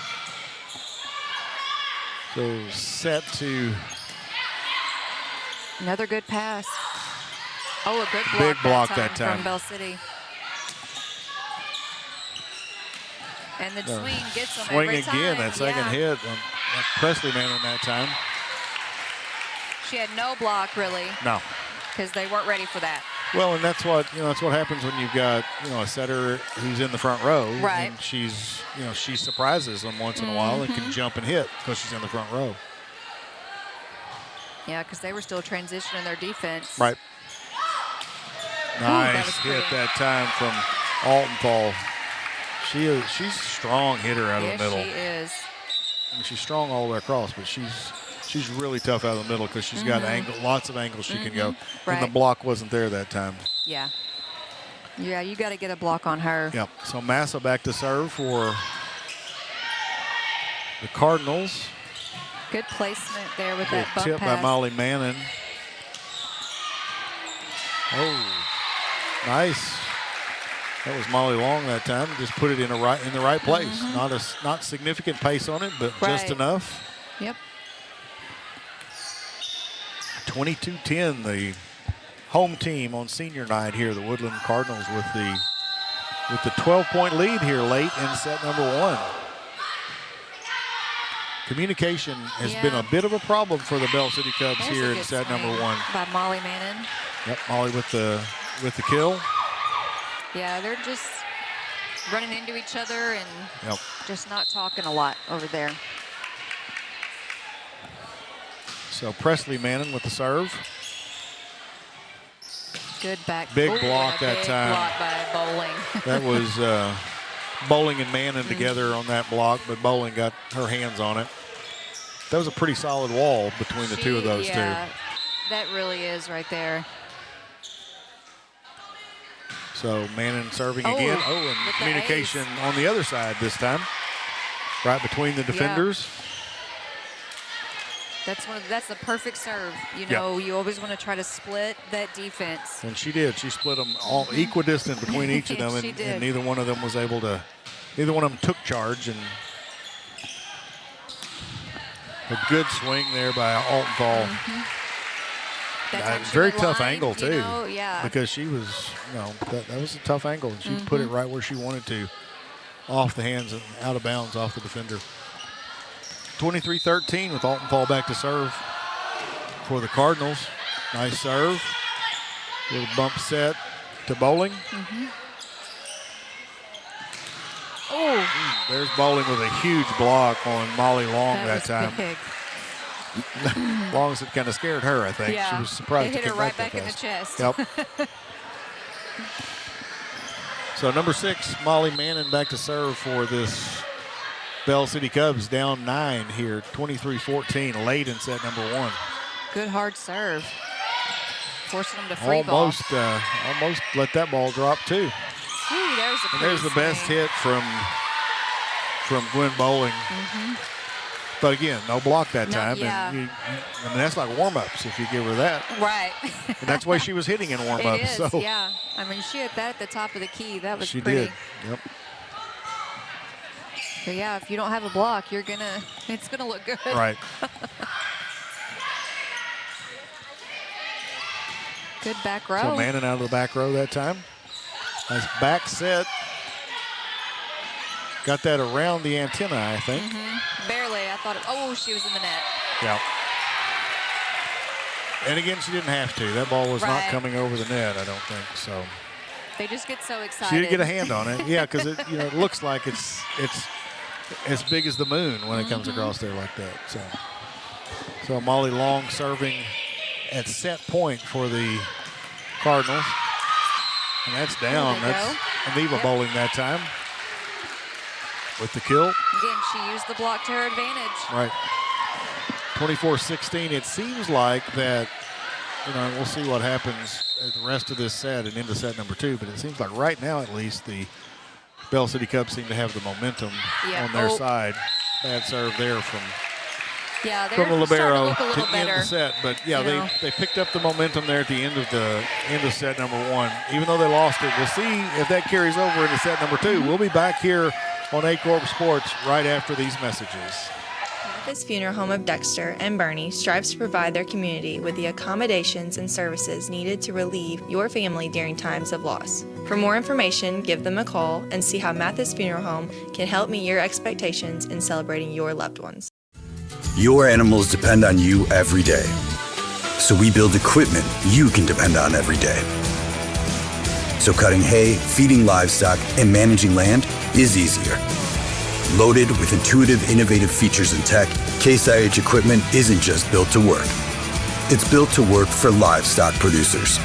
So set to. Another good pass. Oh, a good block, big block that time from Bell City. And the swing gets them every time. Swing again, that second hit on Presley Manning that time. She had no block, really. No. Because they weren't ready for that. Well, and that's what happens when you've got a setter who's in the front row. Right. And she's she surprises them once in a while and can jump and hit because she's in the front row. Yeah, because they were still transitioning their defense. Right. Nice hit that time from Altenthal. She's a strong hitter out of the middle. Yes, she is. I mean, she's strong all the way across, but she's She's really tough out of the middle because she's got lots of angles she can go. Right. And the block wasn't there that time. Yeah. Yeah, you got to get a block on her. Yep. So Massa back to serve for the Cardinals. Good placement there with that bump Tip pass. by Molly Mannon. Oh, nice. That was Molly Long that time. Just put it in the right place. Not significant pace on it, but just enough. Yep. 22-10, the home team on senior night here, the Woodland Cardinals with the 12-point lead here late in set number 1. Communication has been a bit of a problem for the Bell City Cubs here in set number 1. By Molly Mannon. Yep, Molly with the kill. Yeah, they're just running into each other and just not talking a lot over there. So Presley Mannon with the serve. Good back. Big block that big time. Block by Bowling. That was Bowling and Mannon together on that block, but Bowling got her hands on it. That was a pretty solid wall between the two of those two. That really is right there. So Mannon serving again. Oh, and communication on the other side this time. Right between the defenders. That's the perfect serve. You know, you always want to try to split that defense. And she did. She split them all equidistant between each of them, and neither one of them was able to. Neither one of them took charge, and a good swing there by Altenthal. Very tough angle too. Because she was, that was a tough angle, and she put it right where she wanted to, off the hands and out of bounds off the defender. 23-13 with Altenthal back to serve for the Cardinals. Nice serve. Little bump set to Bowling. Oh, there's Bowling with a huge block on Molly Long that time. Big. Long as it kind of scared her, I think. Yeah. She was surprised. It hit her right back in the chest. Yep. So number 6, Molly Mannon back to serve for this Bell City Cubs, down 9 here, 23-14, late in set number 1. Good hard serve. Forcing them to free almost let that ball drop too. Ooh, there's the best hit from Gwen Bowling. But again, no block that time. Yeah. And that's like warm-ups if you give her that. Right. And that's why she was hitting in warm-ups. It is, yeah. I mean, she hit that at the top of the key. That was she pretty. did. Yep. So yeah, if you don't have a block, it's gonna look good. Right. Good back row. So Mannon out of the back row that time. Nice back set. Got that around the antenna, I think. Barely. I thought she was in the net. Yeah. And again, she didn't have to. That ball was not coming over the net, I don't think. So they just get so excited. She did get a hand on it. Yeah, because it looks like it's as big as the moon when it comes across there like that. So Molly Long serving at set point for the Cardinals. And that's down. That's Aviva Bowling that time with the kill. Again, she used the block to her advantage. Right. 24-16. It seems like that, we'll see what happens at the rest of this set and into set number 2, but it seems like right now at least the Bell City Cubs seem to have the momentum on their side. Bad serve there from the libero to end the set. But they picked up the momentum there at the end of set number 1. Even though they lost it, we'll see if that carries over into set number 2. We'll be back here on Aycorp Sports right after these messages. Mathis Funeral Home of Dexter and Bernie strives to provide their community with the accommodations and services needed to relieve your family during times of loss. For more information, give them a call and see how Mathis Funeral Home can help meet your expectations in celebrating your loved ones. Your animals depend on you every day. So we build equipment you can depend on every day. So cutting hay, feeding livestock, and managing land is easier. Loaded with intuitive, innovative features and tech, Case IH equipment isn't just built to work. It's built to work for livestock producers.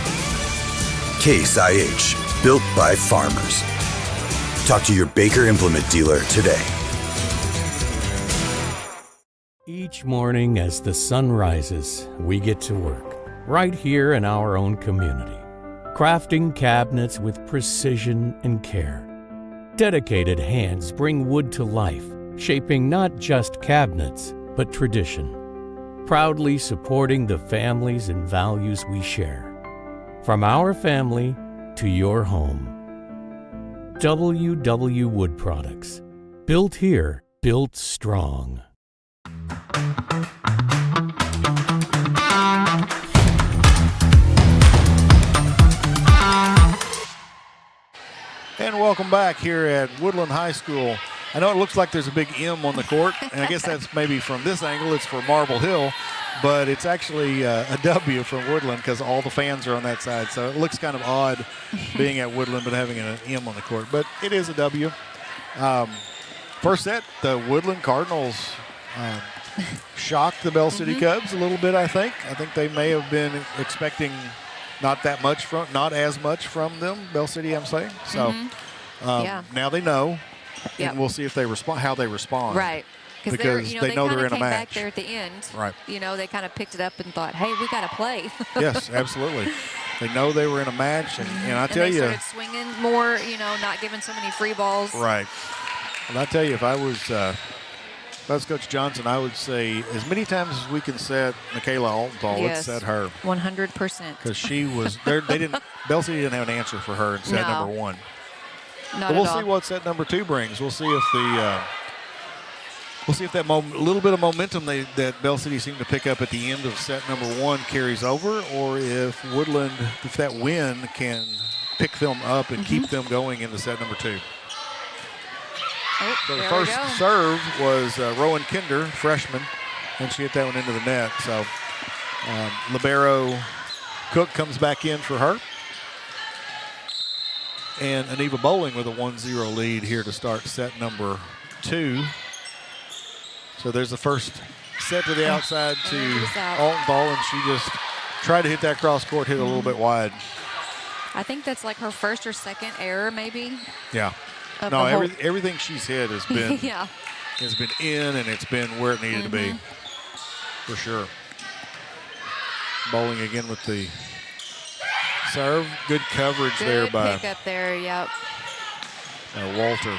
Case IH, built by farmers. Talk to your Baker Implement dealer today. Each morning as the sun rises, we get to work, right here in our own community, crafting cabinets with precision and care. Dedicated hands bring wood to life, shaping not just cabinets, but tradition. Proudly supporting the families and values we share. From our family to your home. WW Wood Products. Built here, built strong. And welcome back here at Woodland High School. I know it looks like there's a big M on the court, and I guess that's maybe from this angle, it's for Marble Hill, but it's actually a W from Woodland because all the fans are on that side. So it looks kind of odd being at Woodland but having an M on the court, but it is a W. First set, the Woodland Cardinals shocked the Bell City Cubs a little bit, I think. I think they may have been expecting not as much from them, Bell City, I'm saying. So now they know. Yep. And we'll see if they respond, how they respond. Right. Because they know they're in a match. Back there at the end. Right. You know, they kind of picked it up and thought, hey, we got to play. Yes, absolutely. They know they were in a match, and I tell you. They started swinging more, you know, not giving so many free balls. Right. Well, I tell you, if I was Coach Johnson, I would say as many times as we can set Michaela Altenthal, let's set her. 100%. Because she was there. Bell City didn't have an answer for her in set number one. Not but we'll at all. see what set number two brings. We'll see if that little bit of momentum that Bell City seemed to pick up at the end of set number one carries over, or if that win can pick them up and keep them going into set number two. Oh, so the first serve was Rowan Kinder, freshman, and she hit that one into the net. So libero Cook comes back in for her. And Aneva Bowling with a 1-0 lead here to start set number two. So there's the first set to the outside to Altenthal, and she just tried to hit that cross court, hit a little bit wide. I think that's like her first or second error, maybe. Yeah. No, everything she's hit has been has been in, and it's been where it needed to be, for sure. Bowling again with the serve. Good coverage there by. Good pick up there, yep. Walter.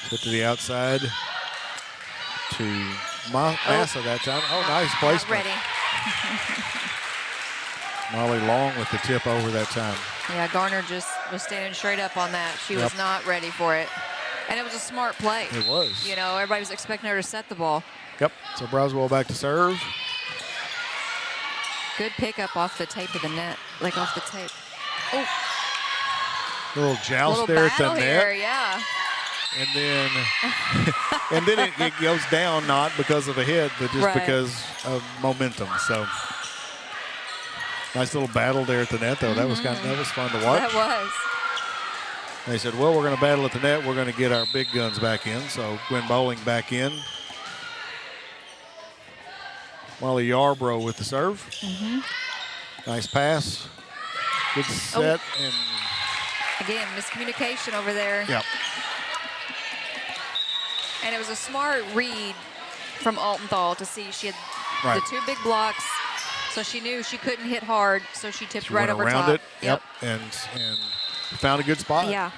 Hit to the outside to Massa that time. Oh, nice placement. Ready. Molly Long with the tip over that time. Yeah, Garner just was standing straight up on that. She was not ready for it. And it was a smart play. It was. You know, everybody was expecting her to set the ball. Yep. So Braswell back to serve. Good pickup off the tape of the net, like off the tape. Oh. A little joust there at the net. Here, yeah. And then it goes down, not because of a hit, but just because of momentum. So nice little battle there at the net, though. That was fun to watch. That was. They said, well, we're going to battle at the net. We're going to get our big guns back in. So Gwen Bowling back in. Molly Yarbrough with the serve. Nice pass. Good set. And again, miscommunication over there. Yep. And it was a smart read from Altenthal to see she had the two big blocks, so she knew she couldn't hit hard, so she tipped right over around top. It. Yep. And found a good spot. Yeah.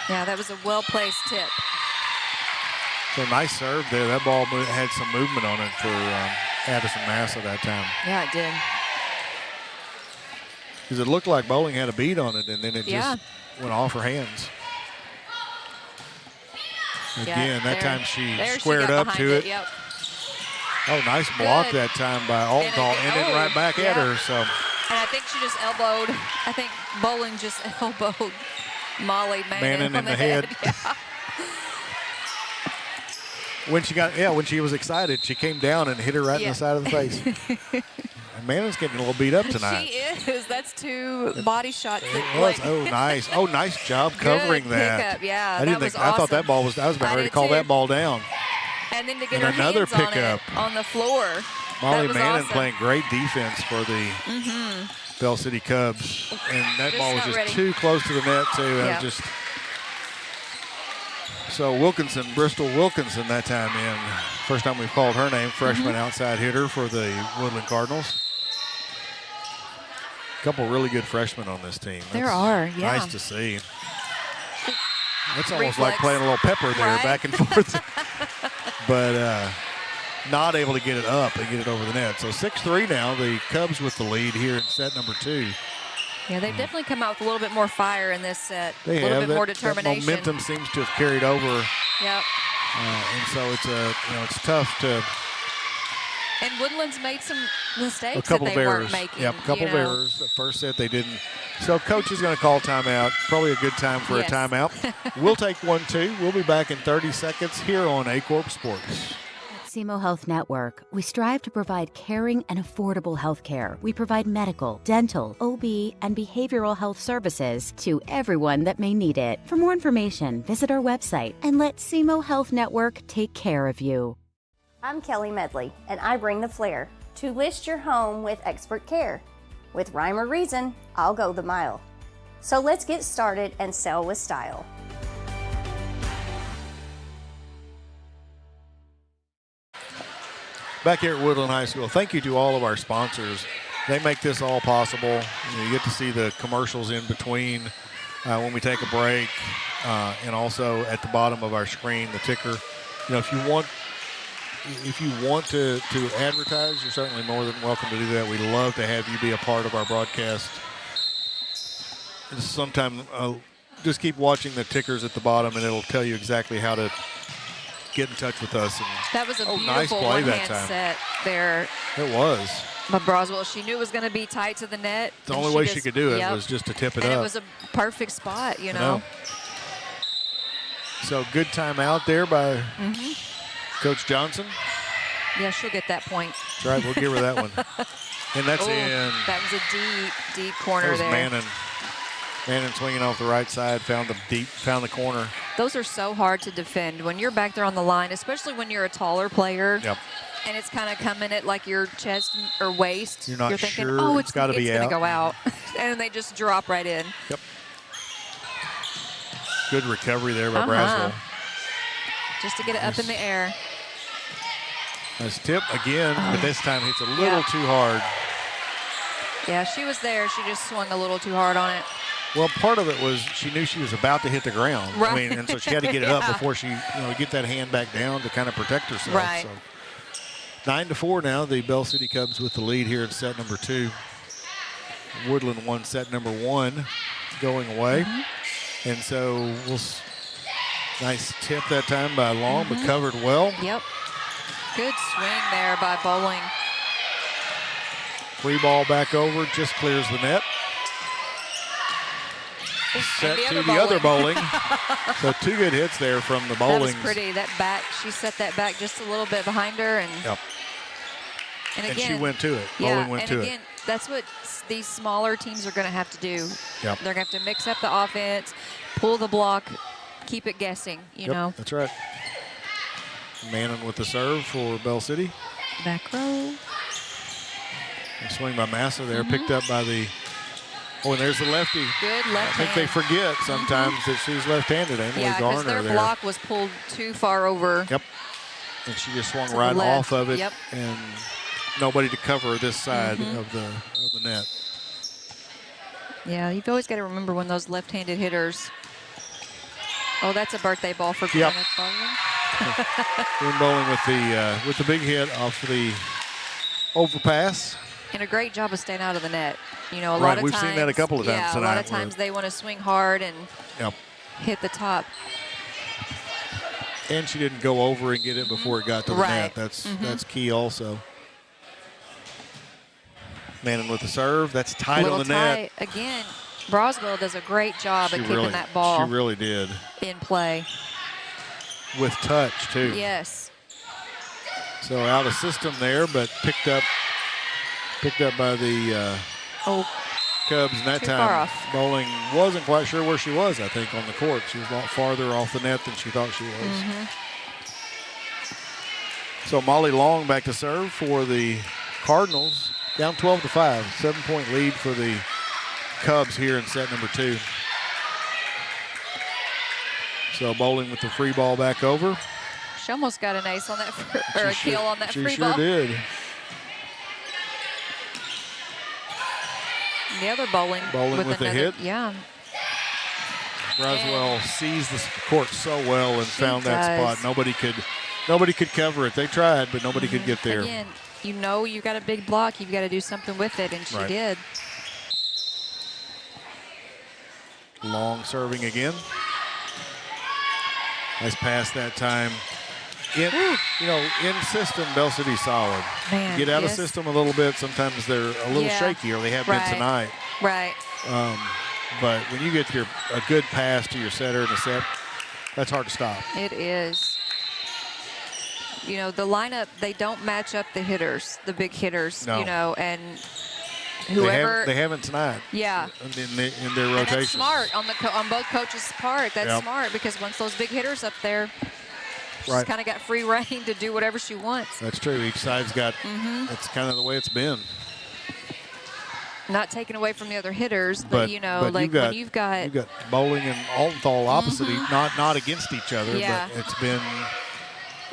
Yeah, that was a well-placed tip. So nice serve there. That ball had some movement on it for Addison Massa that time. Yeah, it did. Because it looked like Bowling had a beat on it, and then it just went off her hands. Again, that time she squared up to it. Yep. Oh, nice block that time by Altenthal, and then right back at her. So. And I think she just elbowed. I think Bowling just elbowed Molly Manning in the head. Yeah. When she was excited, she came down and hit her right in the side of the face. And Manning's getting a little beat up tonight. She is. That's two body shots. Oh, nice. Oh, nice job covering that. Pickup. Yeah, I thought that ball was. I was about ready to call that ball down. And then to get her another hands pickup on the floor. Molly Manning playing great defense for the Bell City Cubs, and that ball was just too close to the net too. Just So Bristol Wilkinson that time in. First time we've called her name, freshman outside hitter for the Woodland Cardinals. A couple really good freshmen on this team. There are, yeah. Nice to see. It's almost like playing a little pepper there, back and forth. But not able to get it up and get it over the net. So 6-3 now, the Cubs with the lead here in set number 2. Yeah, they've definitely come out with a little bit more fire in this set. They a little have. bit more That determination. momentum seems to have carried over. Yep. And so it's tough to. And Woodland's made some mistakes A couple that of they errors. weren't making. Yep, a couple of errors. The first set they didn't. So coach is going to call timeout. Probably a good time for a timeout. We'll take one, too. We'll be back in 30 seconds here on Aycorp Sports. SEMO Health Network, we strive to provide caring and affordable health care. We provide medical, dental, OB, and behavioral health services to everyone that may need it. For more information, visit our website and let SEMO Health Network take care of you. I'm Kelly Medley, and I bring the flair to list your home with expert care. With rhyme or reason, I'll go the mile. So let's get started and sell with style. Back here at Woodland High School, thank you to all of our sponsors. They make this all possible. You get to see the commercials in between when we take a break, and also at the bottom of our screen, the ticker. If you want to advertise, you're certainly more than welcome to do that. We'd love to have you be a part of our broadcast. Sometime just keep watching the tickers at the bottom, and it'll tell you exactly how to get in touch with us. And that was a beautiful nice play one-hand set there. It was. But Broswell, she knew it was going to be tight to the net. The only way she could do it was just to tip it and up. It was a perfect spot, you know. So good timeout there by Coach Johnson. Yeah, she'll get that point. That's right, we'll give her that one. And that's in. That was a deep, deep corner there. Mannon swinging off the right side, found the corner. Those are so hard to defend when you're back there on the line, especially when you're a taller player. Yep. And it's kind of coming at like your chest or waist. You're not thinking, sure. oh, it's got to be out. It's going to go out. And they just drop right in. Yep. Good recovery there by Braswell. Just to get it up in the air. Nice tip again, but this time hits a little too hard. Yeah, she was there. She just swung a little too hard on it. Well, part of it was she knew she was about to hit the ground. Right. I mean, and so she had to get it up before she, get that hand back down to kind of protect herself. Right. So 9-4 now. The Bell City Cubs with the lead here in set number 2. Woodland won set number 1, going away, and so nice tip that time by Long, but covered well. Yep. Good swing there by Bowling. Free ball back over, just clears the net. Set to the other Bowling. So 2 good hits there from the Bowling. That was pretty. That back, she set that back just a little bit behind her. And and she went to it. Yeah, Bowling went to it. And again, that's what these smaller teams are going to have to do. Yep. They're going to have to mix up the offense, pull the block, keep it guessing, you know. That's right. Mannon with the serve for Bell City. Back row. A swing by Massa there, picked up by the. Oh, and there's the lefty. Good left I think they forget sometimes that she's left-handed. Emily yeah, because Garner their block was pulled too far over. Yep. And she just swung to right the left. off of it. Yep. And nobody to cover this side of the net. Yeah, you've always got to remember when those left-handed hitters. Oh, that's a birthday ball for Yep. Kenneth Bowling. Ian Bowling with the big hit off the overpass. And a great job of staying out of the net. You know, a Right, lot of we've times. seen that a couple of times yeah, tonight a lot of where- times they want to swing hard and Yep. hit the top. And she didn't go over and get it before it got to the net. That's key also. Mannon with the serve. That's tight on the net. Again, Broswell does a great job at keeping really, that ball She really did. in play. With touch, too. Yes. So out of system there, but picked up by the Cubs. And that too far time, off. Bowling wasn't quite sure where she was, I think, on the court. She was a lot farther off the net than she thought she was. So Molly Long back to serve for the Cardinals. Down 12-5. 7-point lead for the Cubs here in set number 2. So Bowling with the free ball back over. She almost got an ace on that, or a kill on that free ball. She sure did. The other Bowling with a hit. Yeah. Roswell sees the court so well and found that spot. Nobody could cover it. They tried, but nobody could get there. Again, you know you got a big block. You've got to do something with it, and she did. Long serving again. Nice pass that time. In system, Bell City's solid. Man, get out of system a little bit. Sometimes they're a little shaky, or they have been tonight. Right. But when you get a good pass to your setter in the set, that's hard to stop. It is. You know, the lineup, they don't match up the hitters, the big hitters, no. You know, and whoever. They haven't tonight. Yeah. In their rotation. And that's smart on both coaches' part. That's smart, because once those big hitters up there, she's kind of got free reign to do whatever she wants. That's true. Each side's got, that's kind of the way it's been. Not taken away from the other hitters, but you know, like when you've got Bowling and Altenthal opposite, not against each other, but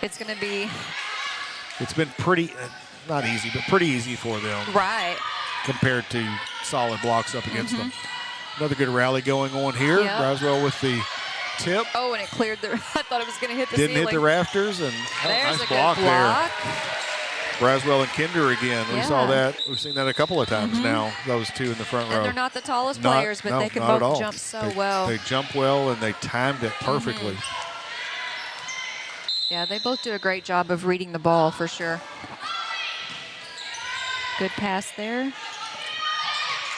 it's going to be. It's been pretty, not easy, but pretty easy for them. Right. Compared to solid blocks up against them. Another good rally going on here. Yep. Roswell with the tip. Oh, and it cleared the. I thought it was going to hit the Didn't ceiling. hit the rafters, and there's nice a block good block. there. Roswell and Kinder again. We saw that. We've seen that a couple of times now, those two in the front row. And they're not the tallest players, but they can both jump so well. They jump well, and they timed it perfectly. Yeah, they both do a great job of reading the ball for sure. Good pass there.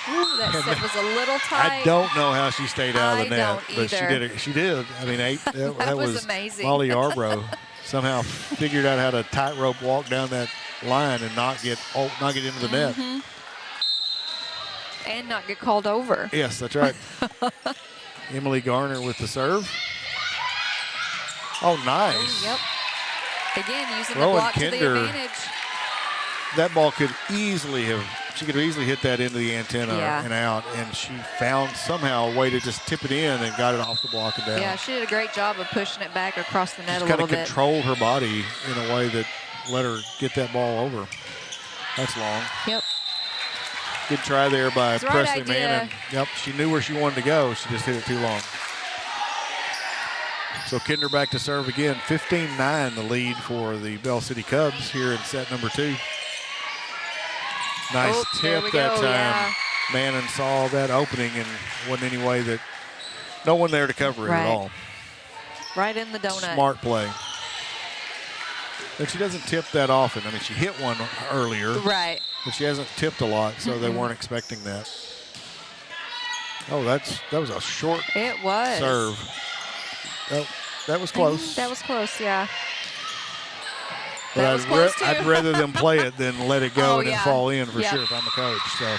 Ooh, that set was a little tight. I don't know how she stayed out of the net, but either. she did. I mean, that was amazing. Molly Yarbrough somehow figured out how to tightrope walk down that line and not get into the net. And not get called over. Yes, that's right. Emily Garner with the serve. Oh, nice. Yep. Again, using the block to the advantage. That ball could easily hit that into the antenna and out, and she found somehow a way to just tip it in and got it off the block and down. Yeah, she did a great job of pushing it back across the net a little bit. Kind of controlled her body in a way that let her get that ball over. That's long. Yep. Good try there by Presley Mannon. Yep, she knew where she wanted to go. She just hit it too long. So Kinder back to serve again. 15-9 the lead for the Bell City Cubs here in set number 2. Nice tip that time. Yeah. Mannon saw that opening and wasn't any way that no one there to cover it at all. Right in the donut. Smart play. And she doesn't tip that often. I mean, she hit one earlier. Right. But she hasn't tipped a lot, so they weren't expecting that. Oh, that was a short serve. Oh, that was close. That was close, yeah. But I'd rather them play it than let it go and then fall in for sure if I'm a coach. So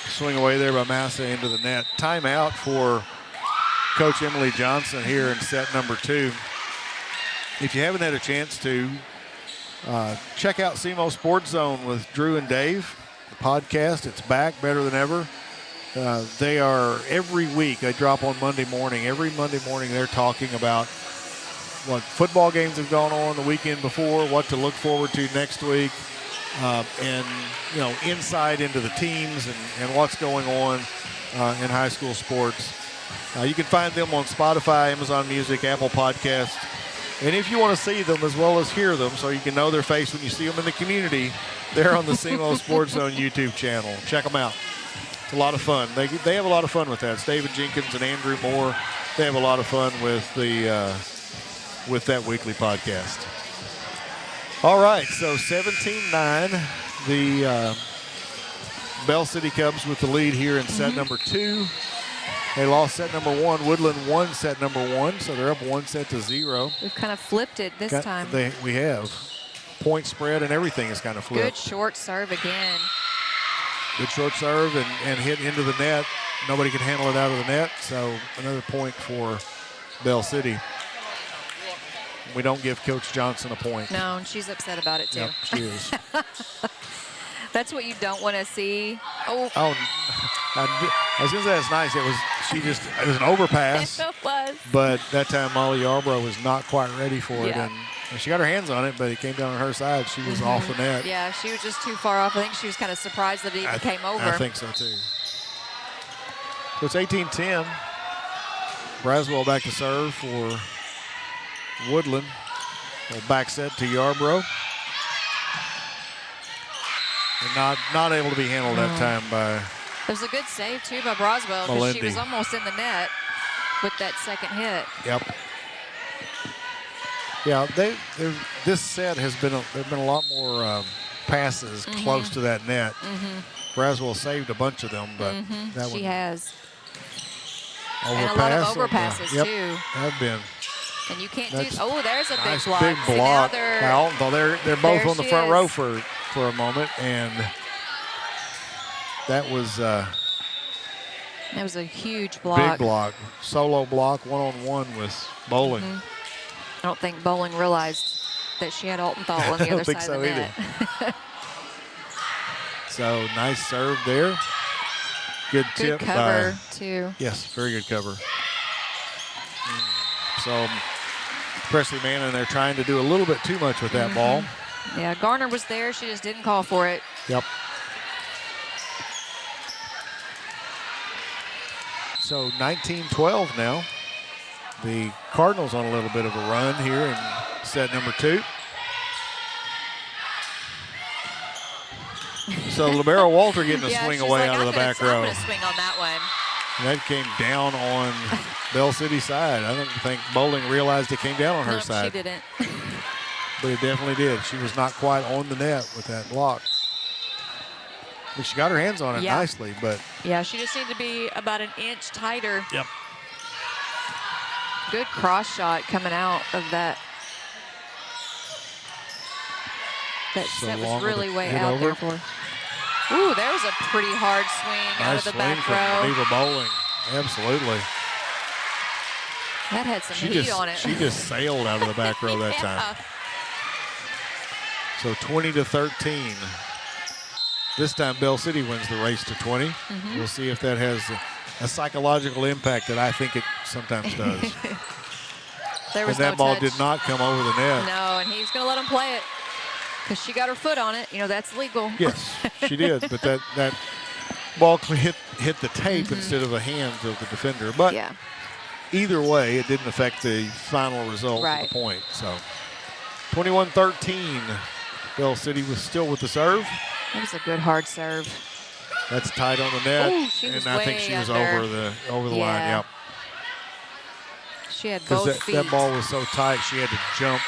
swing away there by Massa into the net. Timeout for Coach Emily Johnson here in set number 2. If you haven't had a chance to, check out SEMO Sports Zone with Drew and Dave, the podcast. It's back better than ever. They are every week. They drop on Monday morning. Every Monday morning they're talking about what football games have gone on the weekend before, what to look forward to next week, and insight into the teams and what's going on in high school sports. You can find them on Spotify, Amazon Music, Apple Podcasts. And if you want to see them as well as hear them so you can know their face when you see them in the community, they're on the SEMO Sports Zone YouTube channel. Check them out. It's a lot of fun. They have a lot of fun with that. It's David Jenkins and Andrew Moore. They have a lot of fun with that weekly podcast. All right, so 17-9. The Bell City Cubs with the lead here in set number 2. They lost set number 1. Woodland won set number 1, so they're up 1-0. We've kind of flipped it this time. We have. Point spread and everything is kind of flipped. Good short serve again. Good short serve and hit into the net. Nobody can handle it out of the net, so another point for Bell City. We don't give Coach Johnson a point. No, and she's upset about it, too. Yep, she is. That's what you don't want to see. I was going to say it's nice. it was an overpass. It was. But that time Molly Yarbrough was not quite ready for it. Yeah. And she got her hands on it, but it came down on her side. She was off the net. Yeah, she was just too far off. I think she was kind of surprised that it even came over. I think so, too. So it's 18-10. Braswell back to serve for Woodland. A little back set to Yarbrough. And not able to be handled that time by It was a good save, too, by Braswell because she was almost in the net with that second hit. Yep. Yeah, this set has been there've been a lot more passes close to that net. Braswell saved a bunch of them, but that she one has. overpass. And a lot of overpasses, too. Have been. And you can't do. Oh, there's a Nice big block. big See, block. now They're both on the front row is. for a moment, and that was That was a huge block. big block, solo block, one-on-one with Bowling. I don't think Bowling realized that she had Altenthal on the other side of the net. So nice serve there. Good Good tip cover, by, too. Yes, very good cover. So Presley Manning, they're trying to do a little bit too much with that ball. Yeah, Garner was there. She just didn't call for it. Yep. So 19-12 now. The Cardinals on a little bit of a run here in set number 2. So Libero Walter getting a swing away out of the back row. I'm going to swing on that one. And that came down on Bell City's side. I don't think Bowling realized it came down on her side. She didn't. But it definitely did. She was not quite on the net with that block. But she got her hands on it nicely, but Yeah, she just needed to be about an inch tighter. Yep. Good cross shot coming out of that. That So set long was with really it way hit out over. there for her. Ooh, there was a pretty hard swing out nice of the swing back from row. Neva Bowling. Absolutely. That had some heat on it. She just sailed out of the back row that time. So 20-13. This time Bell City wins the race to 20. We'll see if that has a psychological impact that I think it sometimes does. There was and that no ball touch. did not come over the net. No, and he's going to let him play it because she got her foot on it. You know, that's legal. Yes, she did. But that ball hit the tape instead of the hands of the defender. But either way, it didn't affect the final result of the point. So 21-13. Bell City was still with the serve. That was a good hard serve. That's tight on the net. Ooh, she was and I think way she was under. over the line. Yep. She had Because both feet. that ball was so tight, she had to jump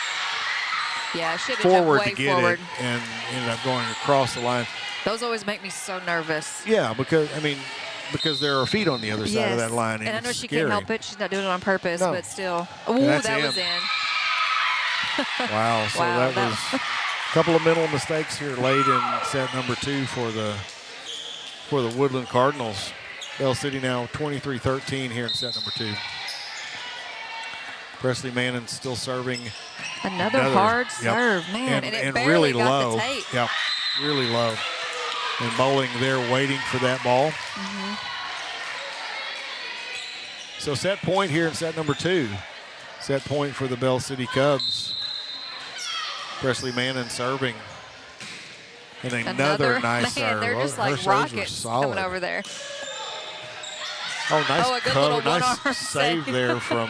Yeah, she had to forward jump way to get forward. it and ended up going across the line. Those always make me so nervous. Yeah, because there are feet on the other side of that line. And I know it's she scary. can't help it. She's not doing it on purpose, No. but still. And Ooh, that's that in. was in. Wow, so Wow, that was a couple of mental mistakes here late in set number 2 for the Woodland Cardinals. Bell City now 23-13 here in set number 2. Presley Manning still serving. Another hard serve, man. And it barely really got low. the tape. Yep, really low. And Bowling there waiting for that ball. So set point here in set number 2. Set point for the Bell City Cubs. Presley Manning serving. And another nice serve. They're just Her like serves were rockets solid. coming over there. Oh, nice Oh, a good cover. little Nice one-arm save save. there from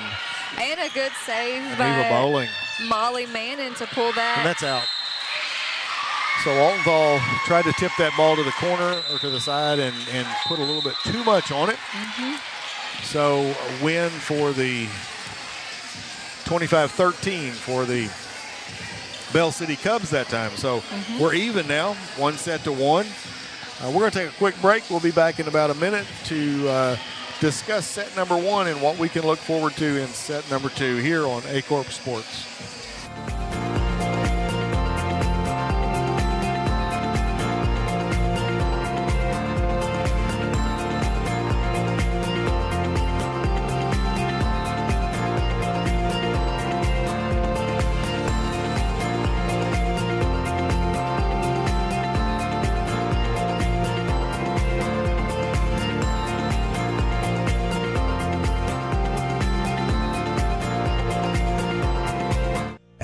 And a good save Neva by Bowling. Molly Manning to pull that. And that's out. So Altenthal tried to tip that ball to the corner or to the side and put a little bit too much on it. So a win for the 25-13 for the Bell City Cubs that time. So we're even now, 1-1. We're going to take a quick break. We'll be back in about a minute to discuss set number 1 and what we can look forward to in set number 2 here on Aycorp Sports.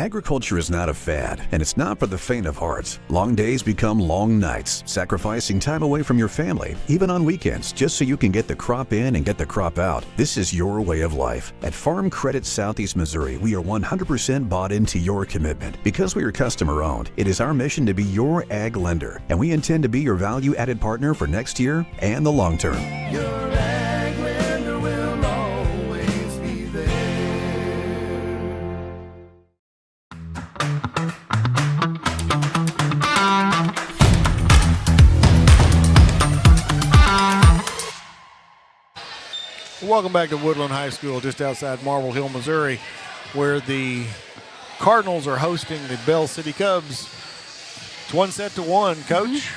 Agriculture is not a fad, and it's not for the faint of heart. Long days become long nights, sacrificing time away from your family, even on weekends, just so you can get the crop in and get the crop out. This is your way of life. At Farm Credit Southeast Missouri, we are 100% bought into your commitment. Because we are customer-owned, it is our mission to be your ag lender, and we intend to be your value-added partner for next year and the long term. Your ag lender will always be there. Welcome back to Woodland High School, just outside Marble Hill, Missouri, where the Cardinals are hosting the Bell City Cubs. It's 1-1, Coach.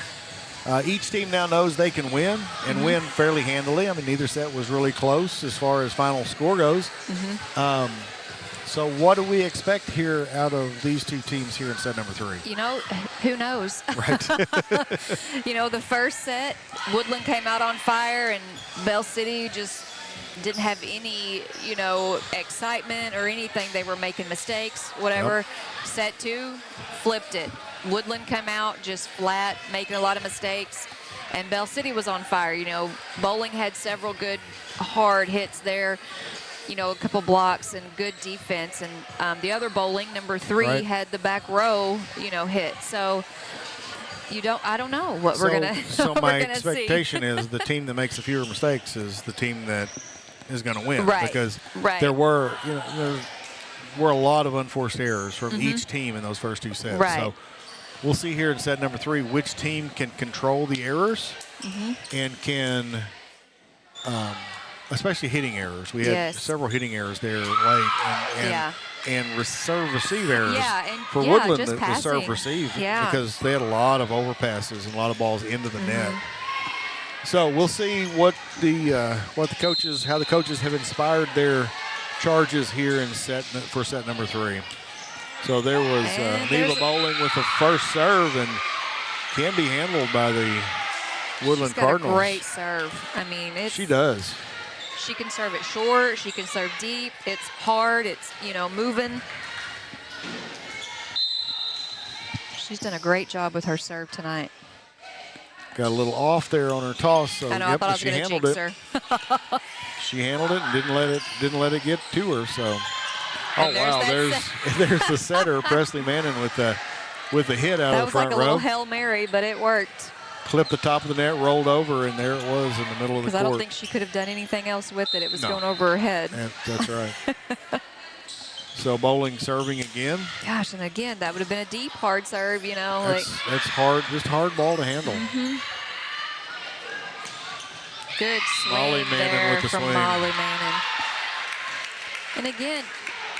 Each team now knows they can win and win fairly handily. I mean, neither set was really close as far as final score goes. So what do we expect here out of these two teams here in set number 3? You know, who knows? Right. You know, the first set, Woodland came out on fire, and Bell City just didn't have any, you know, excitement or anything. They were making mistakes, whatever. Yep. Set 2, flipped it. Woodland come out just flat, making a lot of mistakes, and Bell City was on fire. You know, Bowling had several good hard hits there, you know, a couple blocks and good defense, and the other Bowling, number 3, had the back row, you know, hit. So I don't know what we're gonna So my expectation is the team that makes the fewer mistakes is the team that is going to win, because there were, you know, there were a lot of unforced errors from each team in those first 2 sets. So we'll see here in set number 3 which team can control the errors and can, especially hitting errors. We had several hitting errors there late, and serve receive errors for Woodland. The serve receive because they had a lot of overpasses and a lot of balls into the net. So we'll see what the coaches, how the coaches have inspired their charges here in for set number 3. So there was Neva Bowling with the first serve, and can be handled by the Woodland Cardinals. A great serve. I mean, she does. She can serve it short. She can serve deep. It's hard. It's, you know, moving. She's done a great job with her serve tonight. Got a little off there on her toss, so I know, I thought I was she handled it. She handled it and didn't let it get to her. So, there's the setter, Presley Manning with the hit out of the front row. That was like a little Hail Mary, but it worked. Clipped the top of the net, rolled over, and there it was in the middle of the court. Because I don't think she could have done anything else with it. It was going over her head. That's right. So Bowling serving again. Gosh, and again, that would have been a deep, hard serve, you know. That's hard, just hard ball to handle. Good swing Molly Manning there with the from swing. Molly Manning. And again,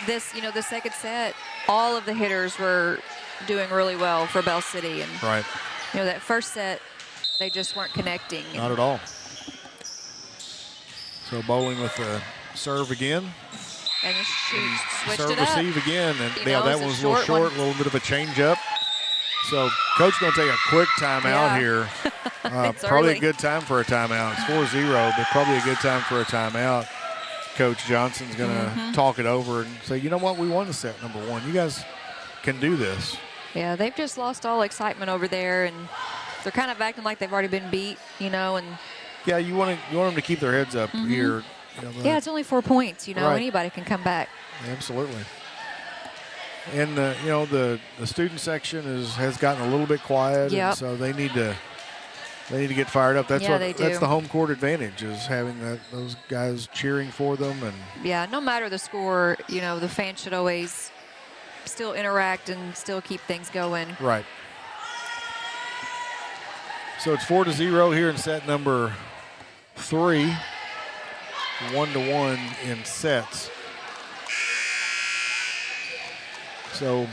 this, you know, the second set, all of the hitters were doing really well for Bell City. And, you know, that first set, they just weren't connecting. Not at all. So Bowling with the serve again. And she switched serve it up. receive again, and You know, that one was a little short, a little bit of a change up. So Coach going to take a quick timeout here. Probably early. a good time for a timeout. It's 4-0, but probably a good time for a timeout. Coach Johnson's going to talk it over and say, you know what, we won the set number 1. You guys can do this. Yeah, they've just lost all excitement over there, and they're kind of acting like they've already been beat, you know. And yeah, you want them to keep their heads up here. You know, yeah, it's only 4 points. You know, anybody can come back. Absolutely. And you know, the student section has gotten a little bit quiet, and so they need to get fired up. That's that's the home court advantage, is having those guys cheering for them. And yeah, no matter the score, you know, the fans should always still interact and still keep things going. Right. So it's 4-0 here in set number 3. 1-1 in sets. So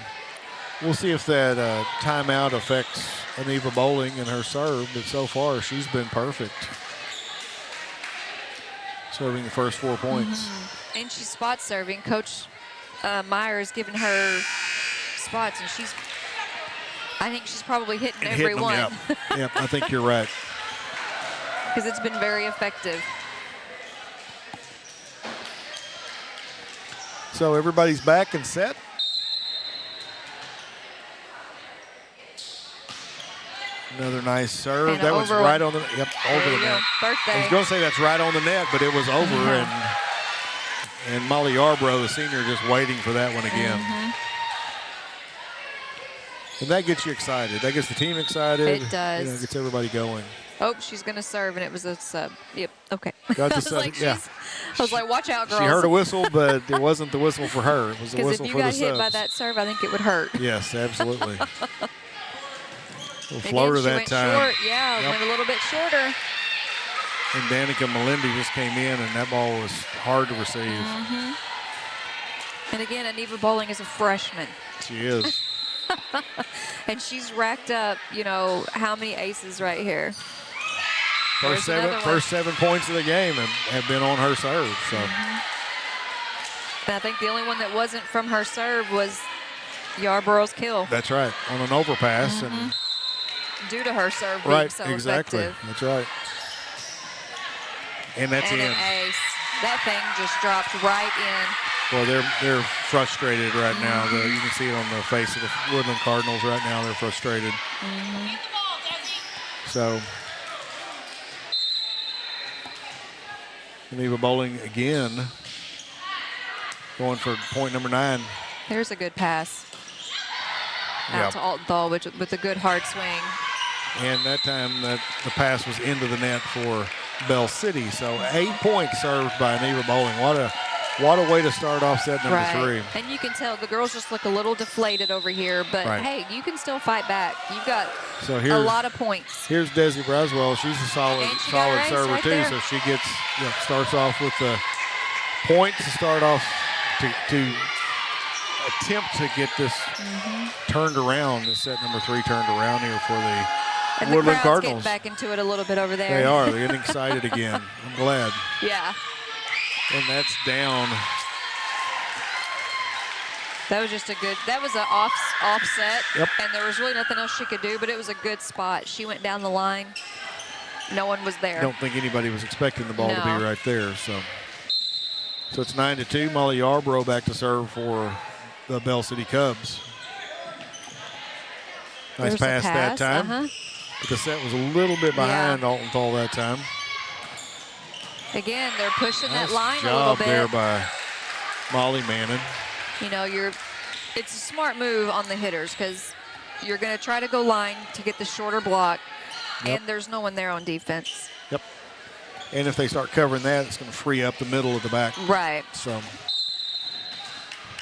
we'll see if that timeout affects Aneva Bowling and her serve, but so far she's been perfect. Serving the first 4 points. And she's spot serving. Coach Myers giving her spots, and I think she's probably hitting every one. Yep, I think you're right. Because it's been very effective. So everybody's back and set. Another nice serve. And that was right on the over the net. Birthday. I was going to say that's right on the net, but it was over, and Molly Yarbrough, the senior, just waiting for that one again. And that gets you excited. That gets the team excited. It does. You know, gets everybody going. Oh, she's going to serve, and it was a sub. Yep, okay. Got the sub, I was like, watch out, girls. She heard a whistle, but it wasn't the whistle for her. It was the whistle for the subs. Because if you got hit by that serve, I think it would hurt. Yes, absolutely. Little floater that time. Short. Yeah, went a little bit shorter. And Danica Melindy just came in, and that ball was hard to receive. And again, Aneva Bowling is a freshman. She is. And she's racked up, you know, how many aces right here? First 7 points of the game have been on her serve. So. And I think the only one that wasn't from her serve was Yarborough's kill. That's right, on an overpass. And due to her serve being so exactly. effective. That's right. And that's and in. An ace. That thing just dropped right in. Well, they're frustrated right now. You can see it on the face of the Woodland Cardinals right now. They're frustrated. So, Aneva Bowling again going for point number 9. There's a good pass out to Altenthal, with a good hard swing. And that time the pass was into the net for Bell City. So 8 points served by Aneva Bowling. What a way to start off set number 3. And you can tell the girls just look a little deflated over here, but hey, you can still fight back. You've got a lot of points. Here's Desi Braswell. She's a solid server too. There. So she gets starts off with the points to start off to attempt to get this turned around. This set number 3 turned around here for the Woodland Cardinals. Getting back into it a little bit over there. They are. They're getting excited again. I'm glad. Yeah. And that's down. That was just that was an offset. And there was really nothing else she could do, but it was a good spot. She went down the line. No one was there. I don't think anybody was expecting the ball to be right there. So it's 9-2. Molly Yarbrough back to serve for the Bell City Cubs. Nice pass that time. But the set was a little bit behind Altenthal that time. Again, they're pushing that line job a little bit. There by Molly Mannon. You know, it's a smart move on the hitters because you're going to try to go line to get the shorter block, and there's no one there on defense. Yep. And if they start covering that, it's going to free up the middle of the back. Right. So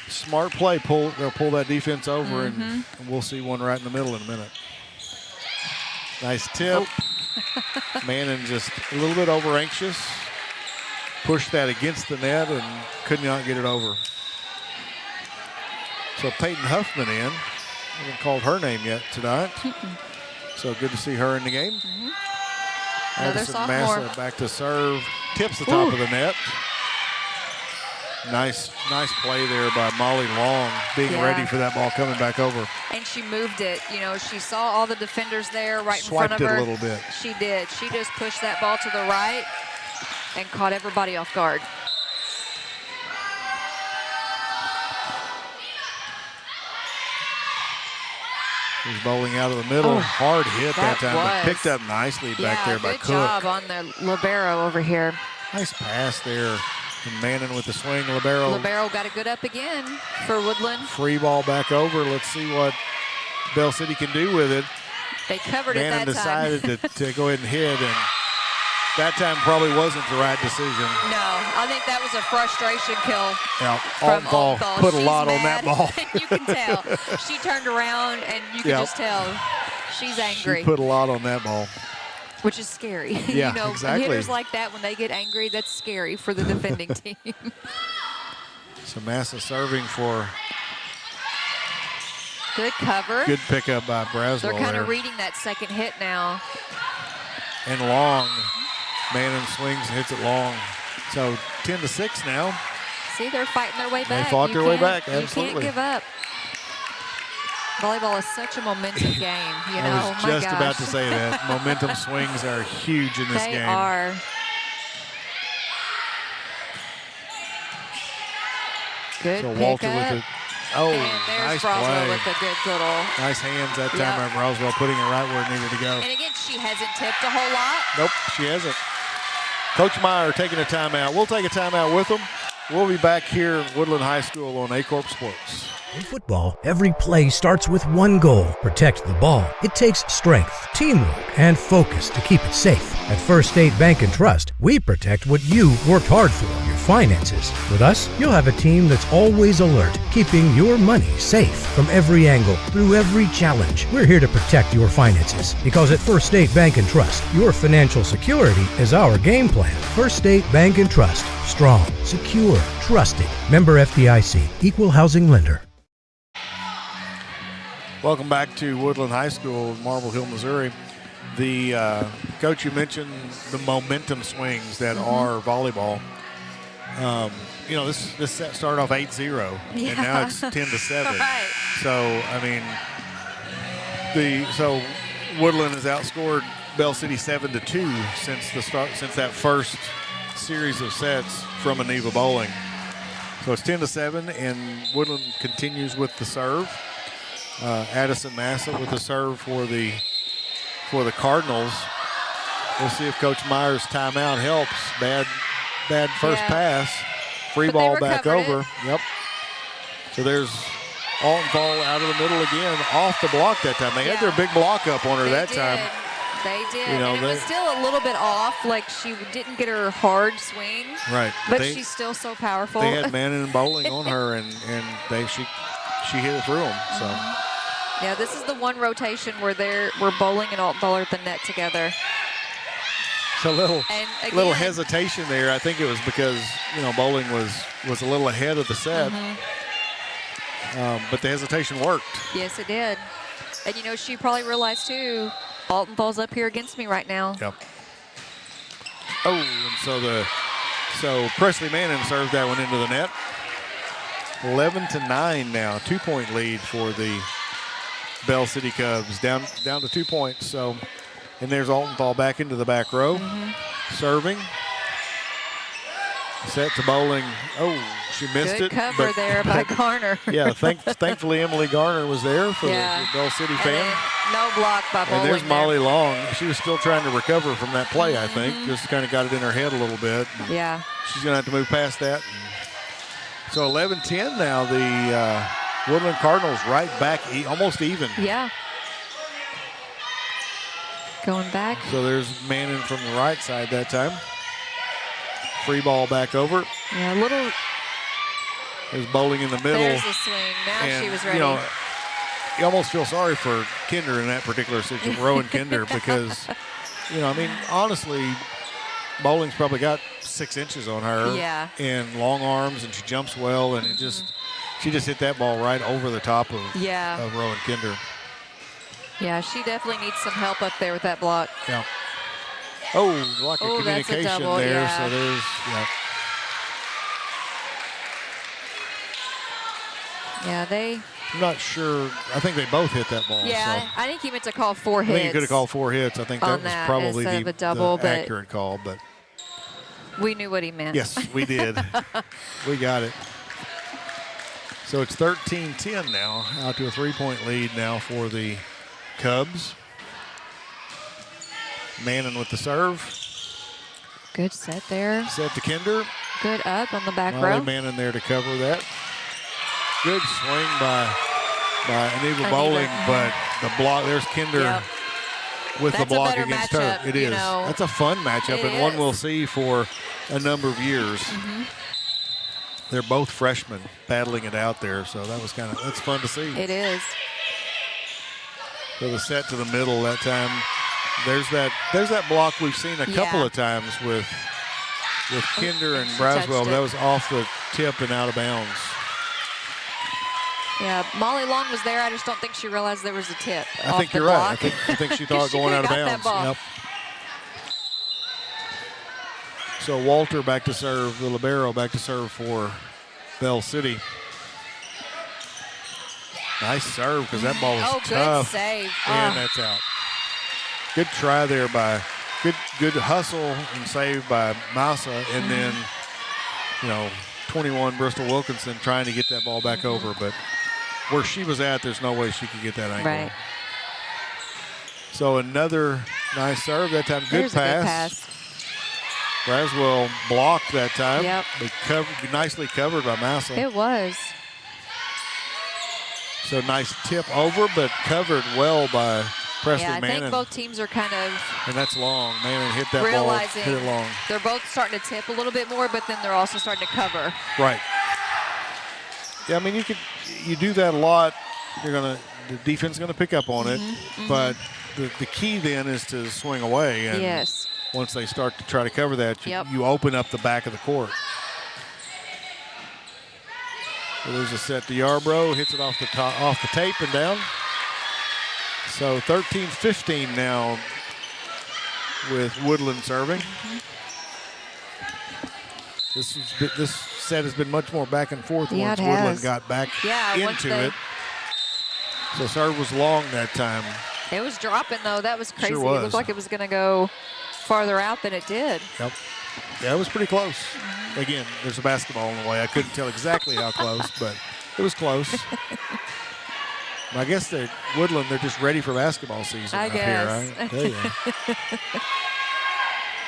smart play. They'll pull that defense over, and we'll see one right in the middle in a minute. Nice tip. Mannon just a little bit over anxious. Pushed that against the net and could not get it over. So Peyton Huffman in. Haven't called her name yet tonight. So good to see her in the game. Another Addison sophomore. Massa back to serve. Tips the top of the net. Nice play there by Molly Long, being ready for that ball coming back over. And she moved it. You know, she saw all the defenders there right in front of her. Swiped it a little bit. She did. She just pushed that ball to the right and caught everybody off guard. He's bowling out of the middle. Hard hit that time, but picked up nicely back there by Cook. Good job on the libero over here. Nice pass there. And Mannon with the swing. Libero got a good up again for Woodland. Free ball back over. Let's see what Bell City can do with it. They covered it Mannon that time. decided to go ahead and hit, and that time probably wasn't the right decision. No, I think that was a frustration kill. Yeah, from Altenthal put a lot on that ball. You can tell. She turned around, and you can just tell she's angry. She put a lot on that ball. Which is scary. Yeah, you know, exactly. Hitters like that, when they get angry, that's scary for the defending team. So Massa serving for good cover. Good pickup by Braswell. They're kind of reading that second hit now. And long. Mannon swings and hits it long. So 10-6 now. See, they're fighting their way back. They fought their way back, absolutely. You can't give up. Volleyball is such a momentum game, you know. I was just about to say that. Momentum swings are huge in this game. They are. Good so pickup. Walter with Oh, and there's nice Roswell play. with a good little. Nice hands that time Yep. by Roswell, putting it right where it needed to go. And again, she hasn't tipped a whole lot. Nope, she hasn't. Coach Meyer taking a timeout. We'll take a timeout with them. We'll be back here in Woodland High School on Aycorp Sports. In football, every play starts with one goal: protect the ball. It takes strength, teamwork, and focus to keep it safe. At First State Bank and Trust, we protect what you worked hard for, your finances. With us, you'll have a team that's always alert, keeping your money safe from every angle, through every challenge. We're here to protect your finances because at First State Bank and Trust, your financial security is our game plan. First State Bank and Trust. Strong, secure, trusted. Member FDIC. Equal housing lender. Welcome back to Woodland High School in Marble Hill, Missouri. The coach, you mentioned the momentum swings that are volleyball. You know, this set started off 8-0, and now it's 10-7. Right. So I mean, so Woodland has outscored Bell City 7-2 since that first series of sets from Aneva Bowling. So it's 10-7, and Woodland continues with the serve. Addison Massa with the serve for the Cardinals. We'll see if Coach Meyer's timeout helps. Bad first pass. Free ball back over. Yep. So there's Altenthal out of the middle again, off the block that time. They had their big block up on her that time. They did. You know, and it was still a little bit off. Like she didn't get her hard swing. Right. But she's still so powerful. They had Manning and Bowling on her, and she hit it through them. So. Yeah, this is the one rotation where we're Bowling and Altenthal are at the net together. So little hesitation there. I think it was because Bowling was a little ahead of the set, but the hesitation worked. Yes, it did. And she probably realized too, Altenthal's up here against me right now. Yep. Oh, and so Presley Manning served that one into the net. 11-9 now, 2-point lead for the Bell City Cubs, down to 2 points. So, and there's Altenthal back into the back row, serving. Set to Bowling. Oh, she missed it. Good cover there by Garner. Yeah, thankfully Emily Garner was there for the Bell City fan. No block by Bowling. And there's Molly Long. She was still trying to recover from that play, I think. Just kind of got it in her head a little bit. Yeah. She's going to have to move past that. So 11-10 now. The Woodland Cardinals right back, almost even. Yeah. Going back. So there's Manning from the right side that time. Free ball back over. Yeah, a little. There's Bowling in the middle. There's the swing. Now she was ready. You almost feel sorry for Kinder in that particular situation, Rowan Kinder, because, honestly, Bowling's probably got 6 inches on her. Yeah. And long arms, and she jumps well, and she just hit that ball right over the top of Rowan Kinder. Yeah, she definitely needs some help up there with that block. Yeah. Oh, like a communication that's a double, there. yeah. So there's, Yeah, I'm not sure. I think they both hit that ball. Yeah, so. I think he meant to call 4 hits. I think he could have called 4 hits. I think that was probably the accurate call. But we knew what he meant. Yes, we did. We got it. So it's 13-10 now, out to a 3-point lead now for the Cubs. Manning with the serve. Good set there. Set to Kinder. Good up on the back Molly row. Manning there to cover that. Good swing by Aneva Bowling, but the block, there's Kinder with the block against her. It is. That's a fun matchup, and one we'll see for a number of years. They're both freshmen battling it out there, so that's fun to see. It is. So the set to the middle that time. There's that block we've seen a couple of times with Kinder and Braswell. That was off the tip and out of bounds. Yeah, Molly Long was there. I just don't think she realized there was a tip. I think you're right. I think she thought going out of bounds. Yep. So Walter back to serve, the libero back to serve for Bell City. Nice serve because that ball was tough. Good save. And that's out. Good try there by, good hustle and save by Massa, and then, 21 Bristol Wilkinson trying to get that ball back over, but where she was at, there's no way she could get that angle. Right. So another nice serve. That time, good There's pass. a good pass. Braswell blocked that time. Yep. But nicely covered by Massa. It was. So nice tip over, but covered well by Presley Yeah, I Manning. think both teams are kind of And that's long. Manning hit that realizing ball, hit it long. they're both starting to tip a little bit more, but then they're also starting to cover. Right. Yeah, I mean, you do that a lot. The defense is gonna pick up on it, but the key then is to swing away. And yes. once they start to try to cover that, Yep. you open up the back of the court. So there's a set to Yarbrough, hits it off the tape and down. So 13-15 now with Woodland serving. This set has been much more back and forth once Woodland got back into it. So serve was long that time. It was dropping, though. That was crazy. Sure was. It looked like it was going to go farther out than it did. Yep. Yeah, it was pretty close. Again, there's a basketball in the way. I couldn't tell exactly how close, but it was close. I guess Woodland, they're just ready for basketball season up here. I tell you.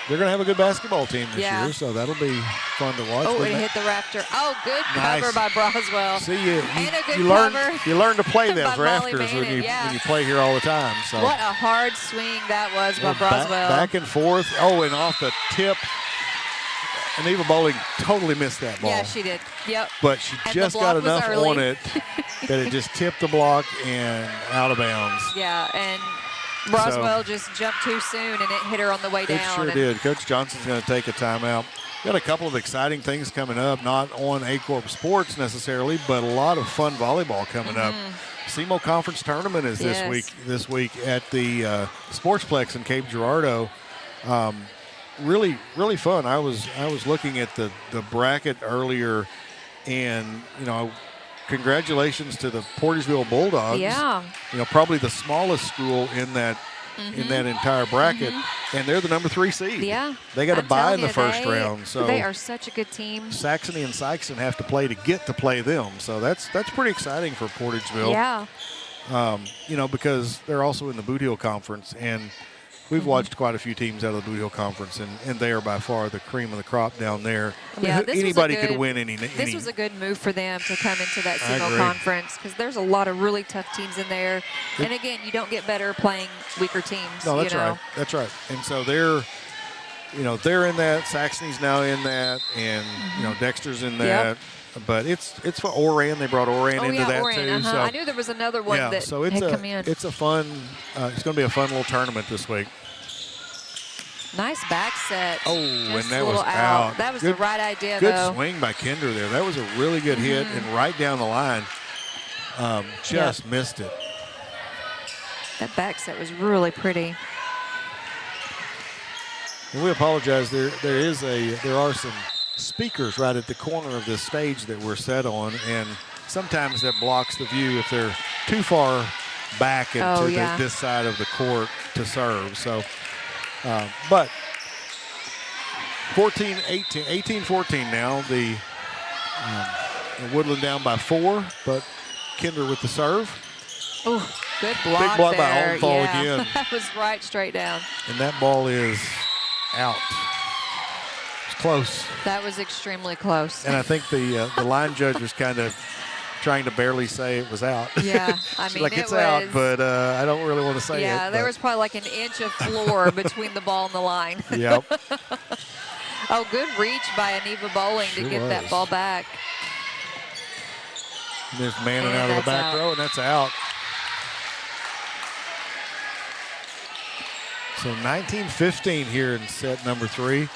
They're going to have a good basketball team this year, so that'll be fun to watch. Oh, it hit the Raptor. Oh, good cover by Broswell. See, and a good cover. You learn to play those by rafters when you play here all the time. So what a hard swing that was by Broswell. Back and forth. Oh, and off the tip. And Eva Bowling totally missed that ball. Yeah, she did. Yep. But she just got enough on it that it just tipped the block and out of bounds. Yeah, and Broswell just jumped too soon, and it hit her on the way down. It sure did. Coach Johnson's going to take a timeout. Got a couple of exciting things coming up, not on Aycorp Sports necessarily, but a lot of fun volleyball coming up. SEMO Conference Tournament is this week at the Sportsplex in Cape Girardeau. Really, really fun. I was looking at the bracket earlier, and congratulations to the Portersville Bulldogs. Yeah. Probably the smallest school in that entire bracket, and they're the number 3 seed. Yeah. They got to bye in the first round. So they are such a good team. Saxony and Sykeston have to play to get to play them. So that's pretty exciting for Portageville. Yeah. Because they're also in the Boot Hill Conference, and we've watched quite a few teams out of the Boot Hill Conference, and they are by far the cream of the crop down there. Anybody could win any. This was a good move for them to come into that SEMO conference, because there's a lot of really tough teams in there. And again, you don't get better playing weaker teams. No, that's right. That's right. And so they're in that. Saxony's now in that, and Dexter's in that. Yep. But it's for Oran. They brought Oran into that Oran, too. So I knew there was another one that had come in. It's a fun. It's going to be a fun little tournament this week. Nice back set. Oh, just and that was out. That was the right idea, good though. Good swing by Kinder there. That was a really good hit and right down the line. Just missed it. That back set was really pretty. And we apologize. There are some speakers right at the corner of this stage that we're set on, and sometimes that blocks the view if they're too far back into this side of the court to serve. So. But 18-14 now. The Woodland down by 4, but Kinder with the serve. Oh, good block. Big block there. by Oldfall again. That was right straight down. And that ball is out. It's close. That was extremely close. And I think the line judge was kind of trying to barely say it was out. Yeah, I mean, it's out, but I don't really want to say it. Yeah, there was probably like an inch of floor between the ball and the line. Yep. Oh, good reach by Aniva Bowling to get that ball back. And there's Manning out of the back row, and that's out. So 19-15 here in set number 3.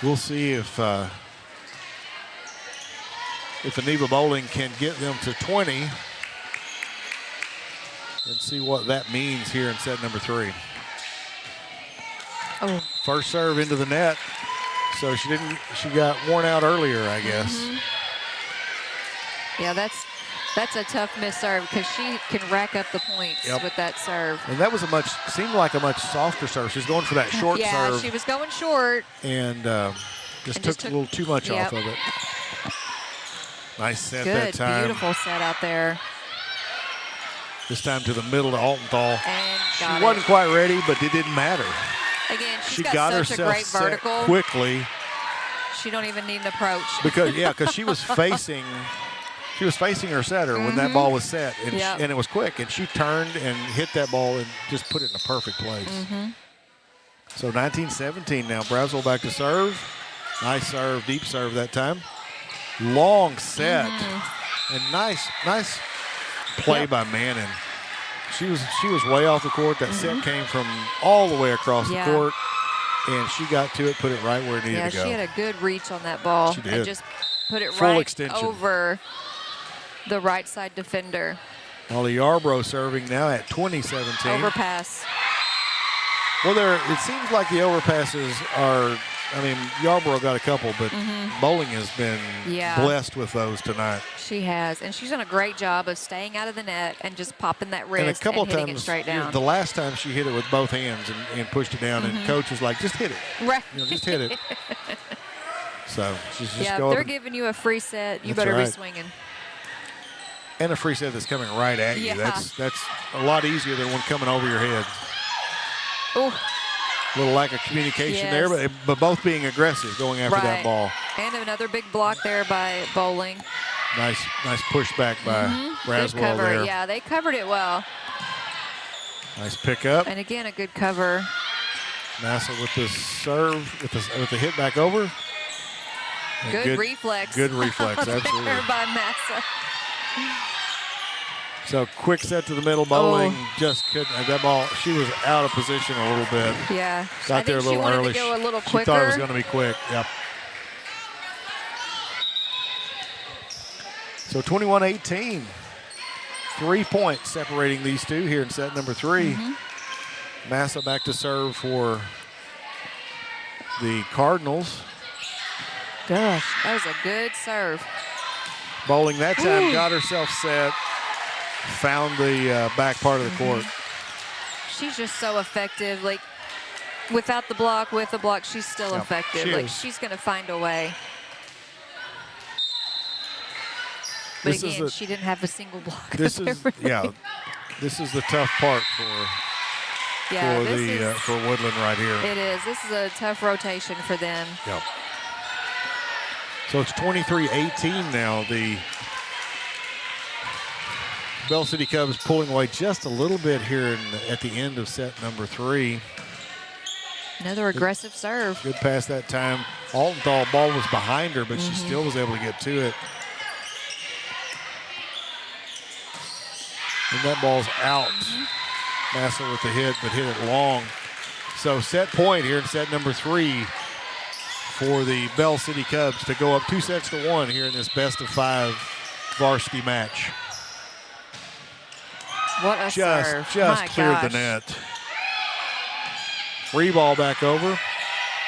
We'll see if Aniva Bowling can get them to 20, and see what that means here in set number 3. Oh. First serve into the net. So she got worn out earlier, I guess. Yeah, that's a tough miss serve, because she can rack up the points with that serve. And that was seemed like a much softer serve. She's going for that short serve. Yeah, she was going short. And just took a little too much off of it. Nice set that time. Good, beautiful set out there. This time to the middle to Altenthal. And She got wasn't it. quite ready, but it didn't matter. Again, She she's got such a herself great set vertical. quickly. She don't even need an approach. Because she was facing her setter when that ball was set, and, Yep. and it was quick, and she turned and hit that ball and just put it in a perfect place. So 19-17 now. Brownsville back to serve. Nice serve, deep serve that time. Long set, and nice play by Mannon. She was way off the court. That set came from all the way across the court, and she got to it, put it right where it needed to go. Yeah, she had a good reach on that ball. She did. And just put it Full right extension. over the right side defender. Molly Yarbrough serving now at 20-17. Overpass. Well, it seems like the overpasses are, Yarbrough got a couple, but Bowling has been blessed with those tonight. She has, and she's done a great job of staying out of the net and just popping that wrist And a couple of hitting times, it straight down. the last time she hit it with both hands and pushed it down, and coach was like, just hit it. Right. Just hit it. So she's just if going. they're giving you a free set, you That's better right. be swinging. And a free set that's coming right at you. Yeah. That's a lot easier than one coming over your head. Oh. A little lack of communication there, but both being aggressive going after that ball. And another big block there by Bowling. Nice pushback by Braswell good cover. there. Yeah, they covered it well. Nice pickup. And again, a good cover. Massa with the serve, with the hit back over. And Good reflex. Good reflex, there absolutely. by Massa. So quick set to the middle. Bowling just couldn't. That ball, she was out of position a little bit. Yeah. Got there a little she early. wanted to go a little She quicker. thought it was going to be quick. Yep. So 21-18. 3 points separating these two here in set number 3. Massa back to serve for the Cardinals. Gosh, that was a good serve. Bowling that time got herself set, found the back part of the court. She's just so effective. Like, without the block, with the block, she's still effective. she Like, is. she's going to find a way. But This is again, a- she didn't have a single block. This is this is the tough part for Woodland right here. It is. This is a tough rotation for them. Yep. So it's 23-18 now. The Bell City Cubs pulling away just a little bit here at the end of set number 3. Another aggressive serve. Good pass that time. Altenthal ball was behind her, but she still was able to get to it. And that ball's out. Massa with the hit, but hit it long. So set point here in set number 3 for the Bell City Cubs to go up 2-1 here in this best-of-5 varsity match. What a serve. Just My cleared the gosh. net. Free ball back over.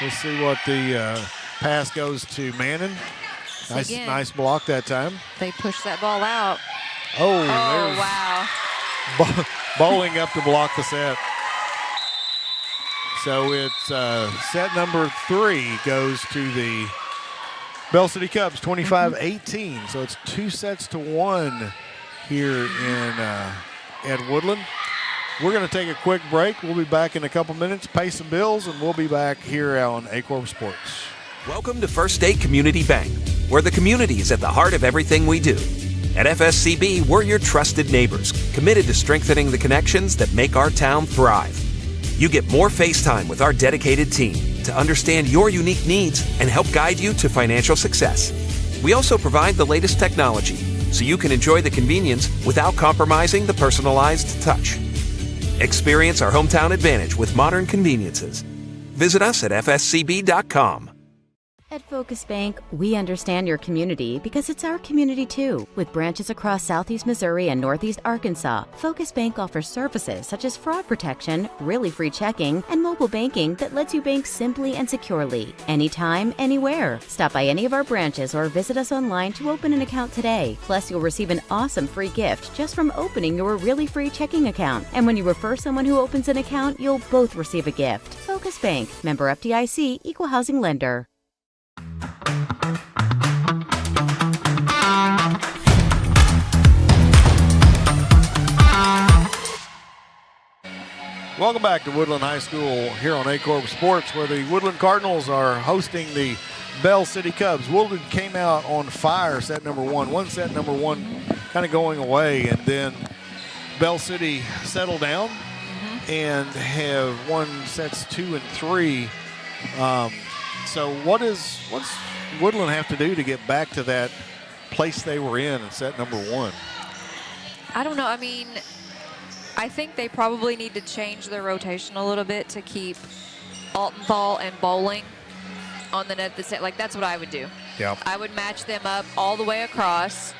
Let's see what the pass goes to Mannon. Again. Nice block that time. They pushed that ball out. Oh, Oh, there's wow. Bowling up to block the set. So it's set number 3 goes to the Bell City Cubs, 25-18. So it's 2-1 here at Woodland. We're going to take a quick break. We'll be back in a couple minutes, pay some bills, and we'll be back here on Aycorp Sports. Welcome to First State Community Bank, where the community is at the heart of everything we do. At FSCB, we're your trusted neighbors, committed to strengthening the connections that make our town thrive. You get more face time with our dedicated team to understand your unique needs and help guide you to financial success. We also provide the latest technology so you can enjoy the convenience without compromising the personalized touch. Experience our hometown advantage with modern conveniences. Visit us at fscb.com. At Focus Bank, we understand your community because it's our community too. With branches across Southeast Missouri and Northeast Arkansas, Focus Bank offers services such as fraud protection, really free checking, and mobile banking that lets you bank simply and securely, anytime, anywhere. Stop by any of our branches or visit us online to open an account today. Plus, you'll receive an awesome free gift just from opening your really free checking account. And when you refer someone who opens an account, you'll both receive a gift. Focus Bank, member FDIC, equal housing lender. Welcome back to Woodland High School here on Aycorp Sports, where the Woodland Cardinals are hosting the Bell City Cubs. Woodland came out on fire set number one. One set number one kind of going away, and then Bell City settled down and have won sets 2 and 3. So what's Woodland have to do to get back to that place they were in set number one? I don't know. I mean, I think they probably need to change their rotation a little bit to keep Altenthal and Bowling on the net. Like, that's what I would do. Yeah. I would match them up all the way across,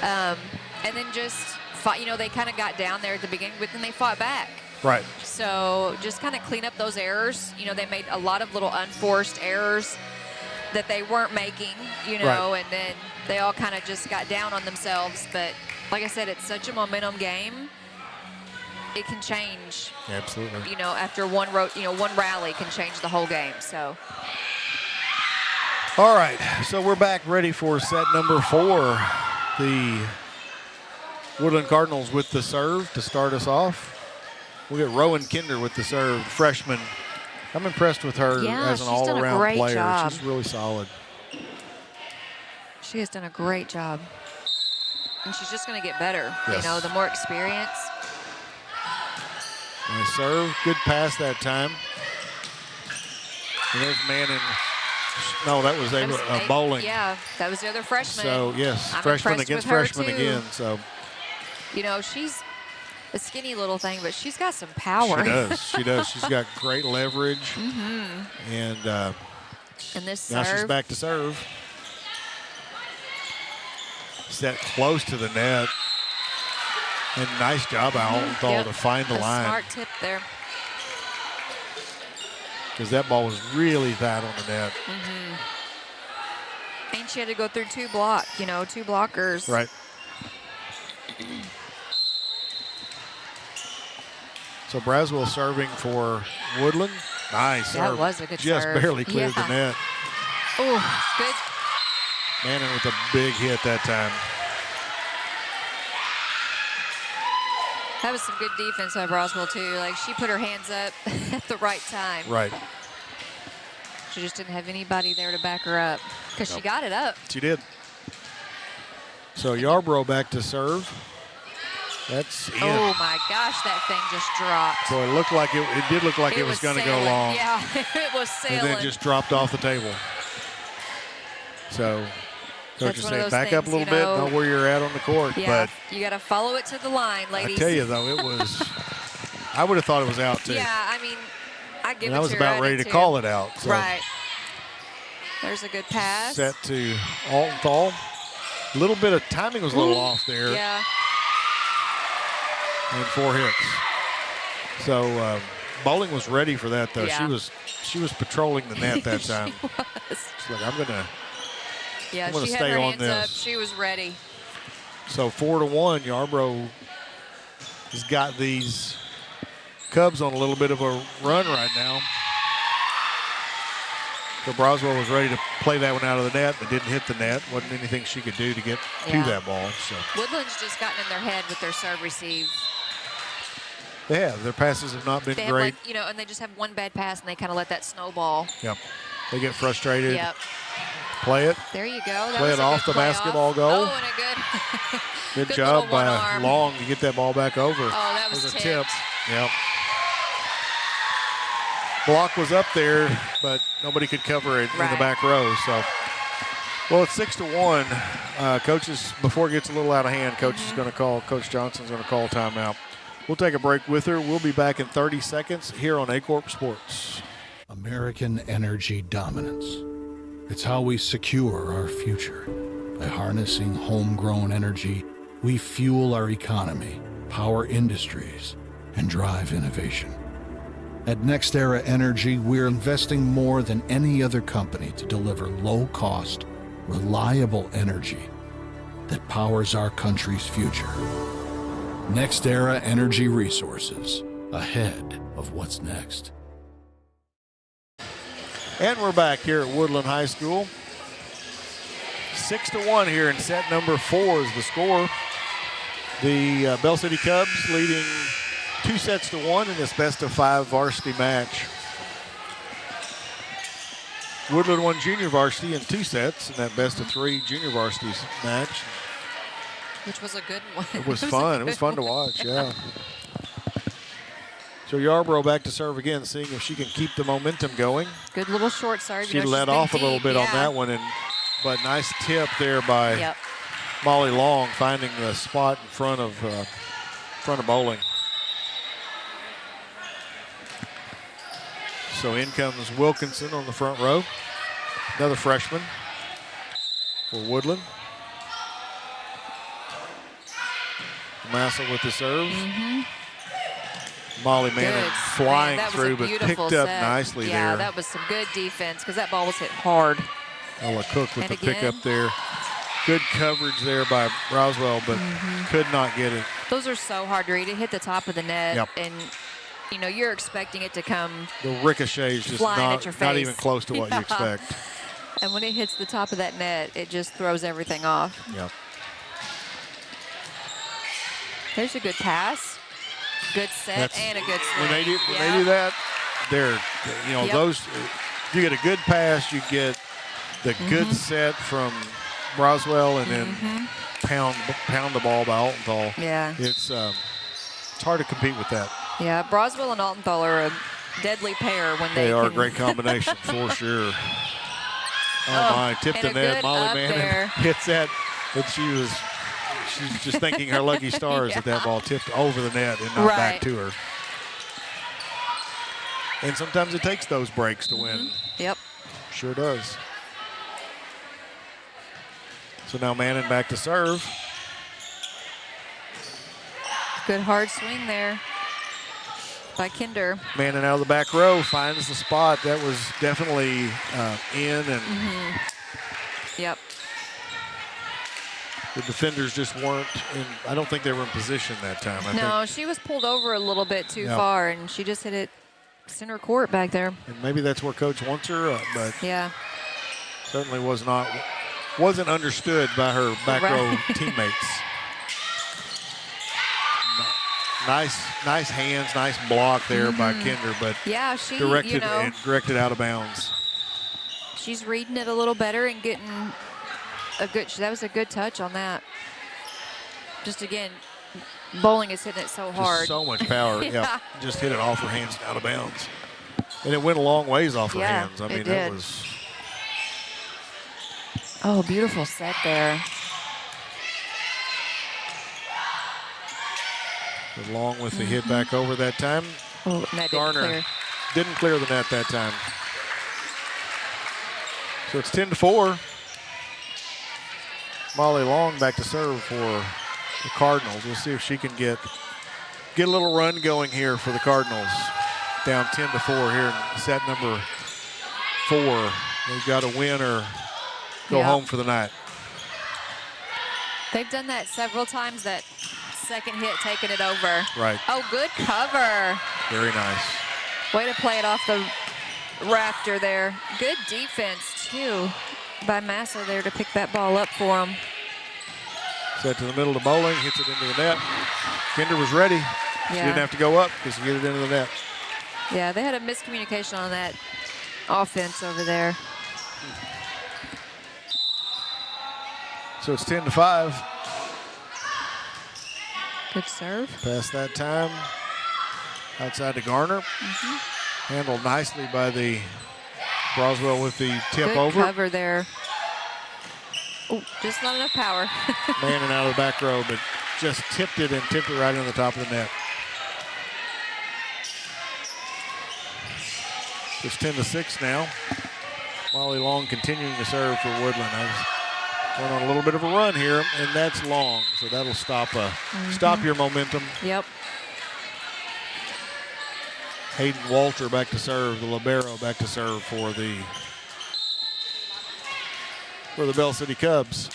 and then just fight. You know, they kind of got down there at the beginning, but then they fought back. Right. So just kind of clean up those errors. You know, they made a lot of little unforced errors that they weren't making, you know, Right. and then they all kind of just got down on themselves. But like I said, it's such a momentum game. It can change. Absolutely. You know, after one rally can change the whole game. So. All right, so we're back ready for set number 4. The Woodland Cardinals with the serve to start us off. We'll get Rowan Kinder with the serve, freshman. I'm impressed with her as an all-around player. Job. She's really solid. She has done a great job. And she's just going to get better. Yes. You know, the more experience. Nice serve, good pass that time. And there's Manning. No, that was Bowling. Yeah, that was the other freshman. So, yes, I'm freshman impressed against with her, freshman too. again. So, you know, she's a skinny little thing, but she's got some power. She does. She does. She's got great leverage. And this now serve. she's back to serve. Set close to the net. And nice job by Altenthal to find the line. Smart tip there. Because that ball was really tight on the net. And she had to go through two blockers. Right. So Braswell serving for Woodland. Nice serve. That was a good Just serve. barely cleared the net. Oh, good. Manning with a big hit that time. That was some good defense by Braswell, too. Like, she put her hands up at the right time. Right. She just didn't have anybody there to back her up because she got it up. She did. So Yarbrough back to serve. That's in. Oh, my gosh, that thing just dropped. So it looked like it did look like it was going to go long. Yeah, it was sailing. And then just dropped off the table. So coach is saying back up a little bit, know where you're at on the court. Yeah, but you got to follow it to the line, ladies. I tell you, though, it was – I would have thought it was out, too. Yeah, I mean, I give and it I was to about her, ready to call it out. So. Right. There's a good pass. Set to Altenthal. A little bit of timing was a little off there. Yeah. And 4 hits. So Bowling was ready for that, though. Yeah. She was patrolling the net that time. She was. She's like, I'm gonna she had stay her on hands this. up. She was ready. So 4-1, Yarbrough has got these Cubs on a little bit of a run right now. So Braswell was ready to play that one out of the net, but didn't hit the net. Wasn't anything she could do to get to that ball. So Woodland's just gotten in their head with their serve receive. they have. Their passes have not been They great. have and they just have one bad pass and they kind of let that snowball. Yep. They get frustrated. Yep. Play it. There you go. That Play was it a off good the basketball goal. Oh, and a good, Good job by one-arm. Long to get that ball back over. Oh, that was a tipped. tip. Yep. Block was up there, but nobody could cover it in the back row. So, well, it's 6-1. Coaches, before it gets a little out of hand, Coach Johnson's going to call timeout. We'll take a break with her. We'll be back in 30 seconds here on Aycorp Sports. American energy dominance. It's how we secure our future. By harnessing homegrown energy, we fuel our economy, power industries, and drive innovation. At NextEra Energy, we're investing more than any other company to deliver low-cost, reliable energy that powers our country's future. NextEra Energy Resources, ahead of what's next. And we're back here at Woodland High School. 6-1 here in set number 4 is the score. The Bell City Cubs leading 2-1 in this best-of-5 varsity match. Woodland won junior varsity in 2 sets in that best-of-3 junior varsity match. Which was a good one. It was fun. It was fun to watch, yeah. So Yarborough back to serve again, seeing if she can keep the momentum going. Good little short serve. She let off a little bit on that one, but nice tip there by Molly Long, finding the spot in front of bowling. So in comes Wilkinson on the front row, another freshman for Woodland. Massa with the serve. Molly Manning flying through, but picked up nicely there. Yeah, that was some good defense because that ball was hit hard. Ella Cook with the pickup there. Good coverage there by Roswell, but could not get it. Those are so hard to read. It hit the top of the net, and you know you're expecting it to come. The ricochet is just not even close to what you expect. And when it hits the top of that net, it just throws everything off. Yep. There's a good pass, good set, and a good swing. When they do that, they're those. You get a good pass, you get the good set from Roswell, and then pound the ball by Altenthal. Yeah, it's hard to compete with that. Yeah, Broswell and Altenthal are a deadly pair when they are a great combination for sure. Oh my! Tip the net. Molly Manning hits that, but she's just thanking her lucky stars that ball tipped over the net and not back to her. And sometimes it takes those breaks to win. Yep. Sure does. So now Manning back to serve. Good hard swing there by Kinder. Manning out of the back row finds the spot. That was definitely in and yep. The defenders just weren't in. I don't think they were in position that time. I think she was pulled over a little bit too far, and she just hit it center court back there. And maybe that's where Coach wants her, but certainly wasn't understood by her back row teammates. Nice hands, nice block there by Kinder, but she directed out of bounds. She's reading it a little better and getting that was a good touch on that. Just again, bowling is hitting it so hard. Just so much power. Just hit it off her hands and out of bounds. And it went a long ways off her hands. I mean, that was. Oh, beautiful set there. Along with the hit back over that time. Oh, that Garner didn't clear the net that time. So it's 10-4. Molly Long back to serve for the Cardinals. We'll see if she can get a little run going here for the Cardinals. Down 10-4 here in set number 4. They've got to win or go home for the night. They've done that several times, that second hit taking it over. Right. Oh, good cover. Very nice. Way to play it off the rafter there. Good defense, too, by Massa there to pick that ball up for him. Set to the middle of the bowling, hits it into the net. Kinder was ready. She didn't have to go up because she get it into the net. Yeah, they had a miscommunication on that offense over there. So it's 10-5. Good serve. Past that time. Outside to Garner. Handled nicely by the Broswell with the tip Good over. Cover there. Oh, just not enough power. Manning out of the back row, but just tipped it right on the top of the net. It's 10-6 now. Molly Long continuing to serve for Woodland. Going on a little bit of a run here, and that's Long, so that'll stop your momentum. Yep. Hayden Walter back to serve, the libero back to serve for the Bell City Cubs.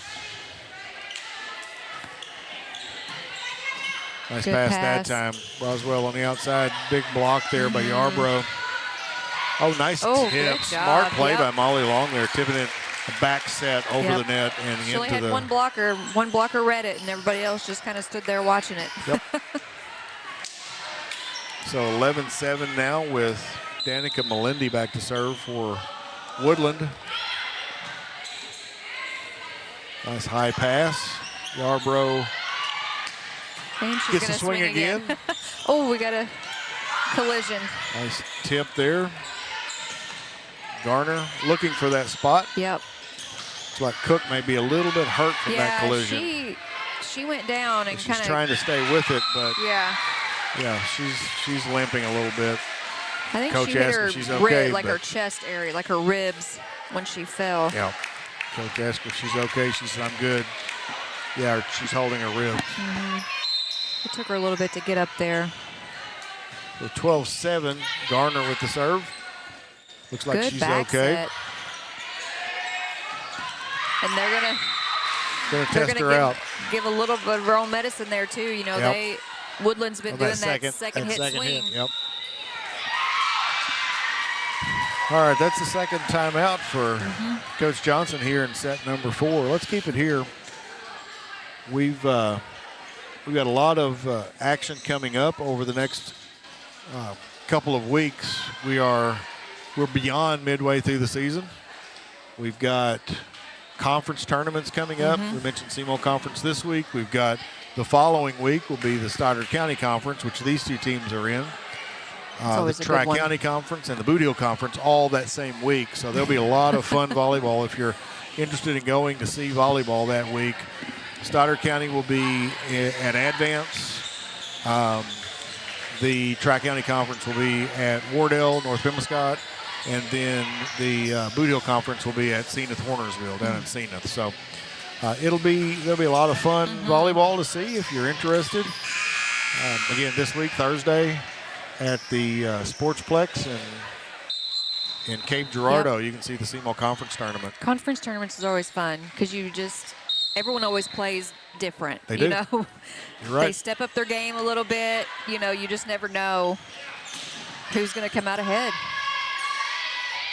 Nice pass that time. Roswell on the outside, big block there by Yarborough. Oh, nice tip. Smart play by Molly Long there, tipping it a back set over the net and she only had one blocker read it, and everybody else just kind of stood there watching it. Yep. So 11-7 now with Danica Melendi back to serve for Woodland. Nice high pass. Yarbrough gets the swing again. Oh, we got a collision. Nice tip there. Garner looking for that spot. Yep. It's like Cook may be a little bit hurt from that collision. She went down and She's kind of trying to stay with it, but yeah, she's limping a little bit. I think Coach she hit asked her if she's okay, rib, like her chest area, like her ribs when she fell. Yeah. Coach asked if she's okay. She said, I'm good. Yeah, she's holding her rib. It took her a little bit to get up there. So 12-7, Garner with the serve. Looks like Good she's back okay. set. And they're gonna test her out. Give a little bit of her own medicine there too. You know, Woodland's been doing that second hit swing. Yep. All right, that's the second timeout for Coach Johnson here in set number 4. Let's keep it here. We've got a lot of action coming up over the next couple of weeks. We're beyond midway through the season. We've got conference tournaments coming up. We mentioned SEMO Conference this week. We've got the following week will be the Stoddard County Conference, which these two teams are in. The Tri-County Conference and the Boot Hill Conference all that same week. So there'll be a lot of fun volleyball if you're interested in going to see volleyball that week. Stoddard County will be at Advance. The Tri-County Conference will be at Wardell, North Pembescott. And then the Boot Hill Conference will be at Zenith Hornersville down in Zenith. So there'll be a lot of fun volleyball to see if you're interested. Again, this week, Thursday, at the Sportsplex in Cape Girardeau, you can see the SEMO Conference Tournament. Conference tournaments is always fun because everyone always plays different. They do. You know, You're right. They step up their game a little bit. You know, you just never know who's going to come out ahead.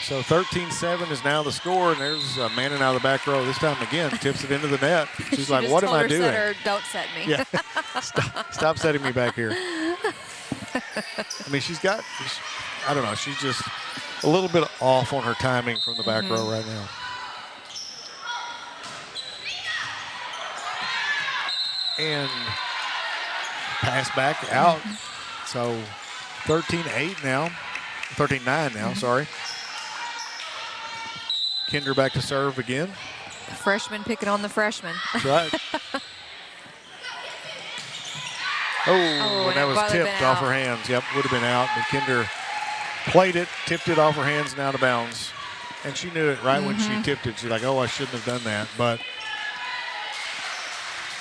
So 13-7 is now the score, and there's Manning out of the back row. This time again, tips it into the net. She's like, what am I doing? Setter, don't set me. Yeah. Stop setting me back here. I mean, I don't know, she's just a little bit off on her timing from the back row right now. And pass back out. So 13-8 now. 13-9 now, sorry. Kinder back to serve again. Freshman picking on the freshman. That's right. And that was tipped off her hands. Yep, would have been out. But Kinder played it, tipped it off her hands and out of bounds. And she knew it right when she tipped it. She's like, oh, I shouldn't have done that. But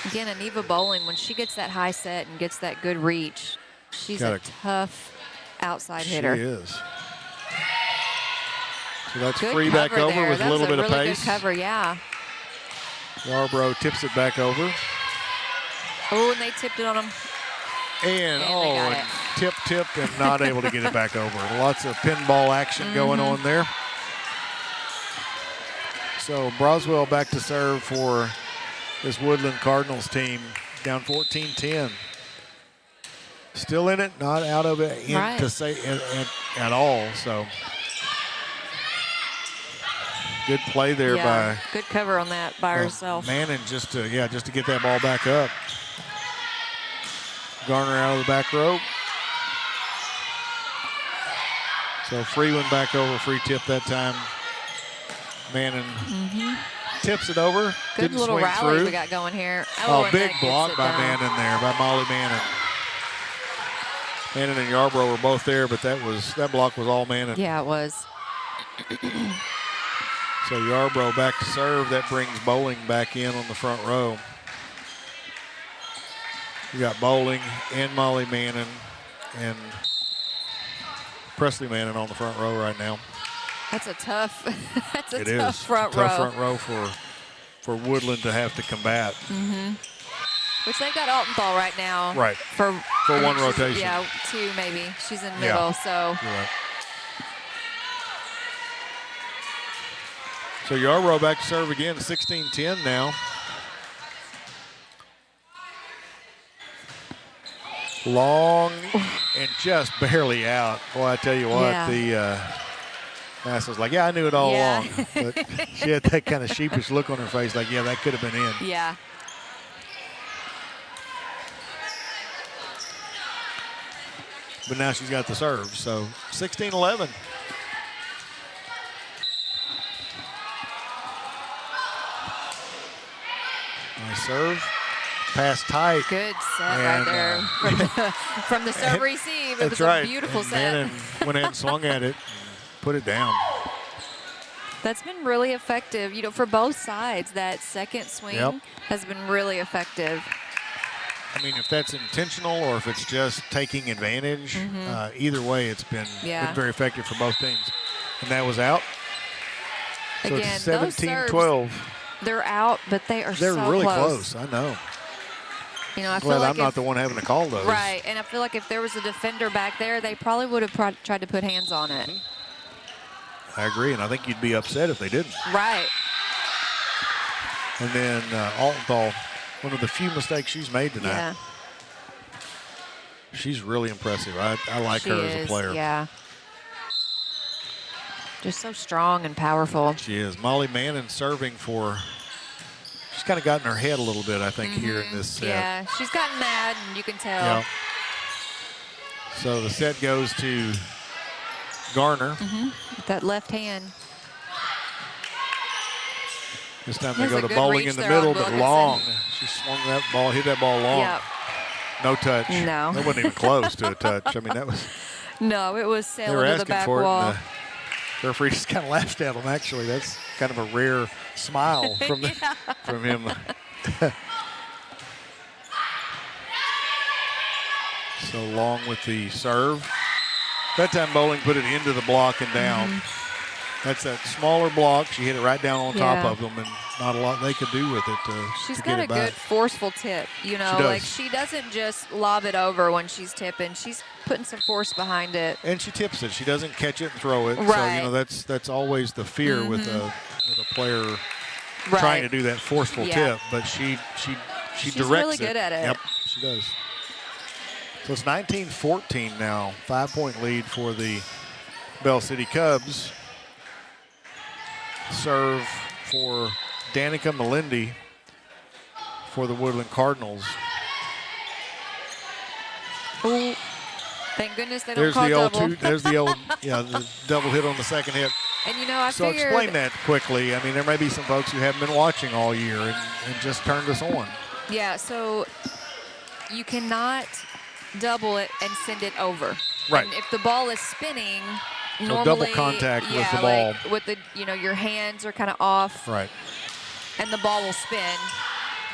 again, Aneva Bowling, when she gets that high set and gets that good reach, she's a tough outside hitter. She is. So that's good free back over there. with a little bit of pace. Good cover, yeah. Yarbrough tips it back over. Oh, and they tipped it on them. And tip, and not able to get it back over. Lots of pinball action going on there. So Broswell back to serve for this Woodland Cardinals team, down 14-10. Still in it, not out of it to say at all. So good play there by good cover on that by herself. Manning just to get that ball back up. Garner out of the back row. So free one back over, free tip that time. Manning tips it over. Good Didn't little swing rally through. We got going here. Big block by Manning there, by Molly Manning. Manning and Yarbrough were both there, but that block was all Manning. Yeah, it was. So Yarbrough back to serve. That brings Bowling back in on the front row. You got Bowling and Molly Manning and Presley Manning on the front row right now. That's a tough. That's a it tough is. front tough row. Front row for Woodland to have to combat. Which they've got Altenthal right now. Right. For one rotation. Yeah, two maybe. She's in middle, so. You're right. So Yarbrough back to serve again, 16-10 now. Long and just barely out. Boy, I tell you what, the Massa's like, yeah, I knew it all along. But she had that kind of sheepish look on her face, like, yeah, that could have been in. Yeah. But now she's got the serve, so 16-11. Nice serve. Pass tight. Good set right there from the serve receive. It was a beautiful set. And went ahead and swung at it, put it down. That's been really effective, you know, for both sides. That second swing has been really effective. I mean, if that's intentional or if it's just taking advantage, either way, it's been very effective for both teams. And that was out. So again, it's 17-12. They're out, but they're so really close. I know. You know, I feel Glad like I'm not the one having to call those. Right, and I feel like if there was a defender back there, they probably would have tried to put hands on it. I agree, and I think you'd be upset if they didn't. Right. And then Altenthal, one of the few mistakes she's made tonight. Yeah. She's really impressive. I like her as a player. Yeah. Just so strong and powerful. She is. Molly Mannon serving for. She's kind of got in her head a little bit, I think, here in this set. Yeah, she's gotten mad, and you can tell. Yeah. So the set goes to Garner. With that left hand. This time they go to bowling in the middle, but long. She swung that ball, hit that ball long. Yep. No touch. No. That wasn't even close to a touch. I mean, that was. No, it was sailing to the back wall. The referee just kind of laughed at him, actually. That's kind of a rare smile from from him. So long with the serve. That time Bowling put it into the block and down. That's that smaller block. She hit it right down on top of them, and not a lot they could do with it She's to got get a it back. good forceful tip. You know, like she doesn't just lob it over when she's tipping. She's putting some force behind it. And she tips it. She doesn't catch it and throw it. Right. So, you know, that's always the fear with a player trying to do that forceful tip. But she She's directs really it. good at it. Yep, she does. So it's 19-14 now. 5-point lead for the Bell City Cubs. Serve for Danica Melindy for the Woodland Cardinals. Ooh. Thank goodness they don't call double. There's the old, the double hit on the second hit. And you know, I So figured, explain that quickly. I mean, there may be some folks who haven't been watching all year and just turned us on. Yeah, so you cannot double it and send it over. Right. And if the ball is spinning, So normally, double contact with the ball. like with the, your hands are kind of off. Right. And the ball will spin.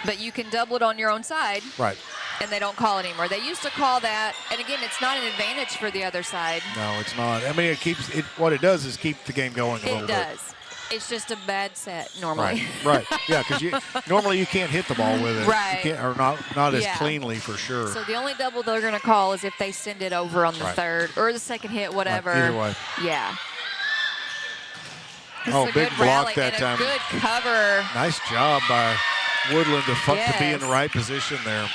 But you can double it on your own side. Right. And they don't call it anymore. They used to call that, and again, it's not an advantage for the other side. No, it's not. I mean, it keeps it. What it does is keep the game going a little It bit. does. It's just a bad set normally. Right. Yeah, because normally you can't hit the ball with it. Right. You can't, or not as Yeah. cleanly for sure. So the only double they're going to call is if they send it over on the third or the second hit, whatever. Either way. Yeah. This Oh, is a big good block rally that and time. A good cover. Nice job by Woodland to be in the Yes. right position there.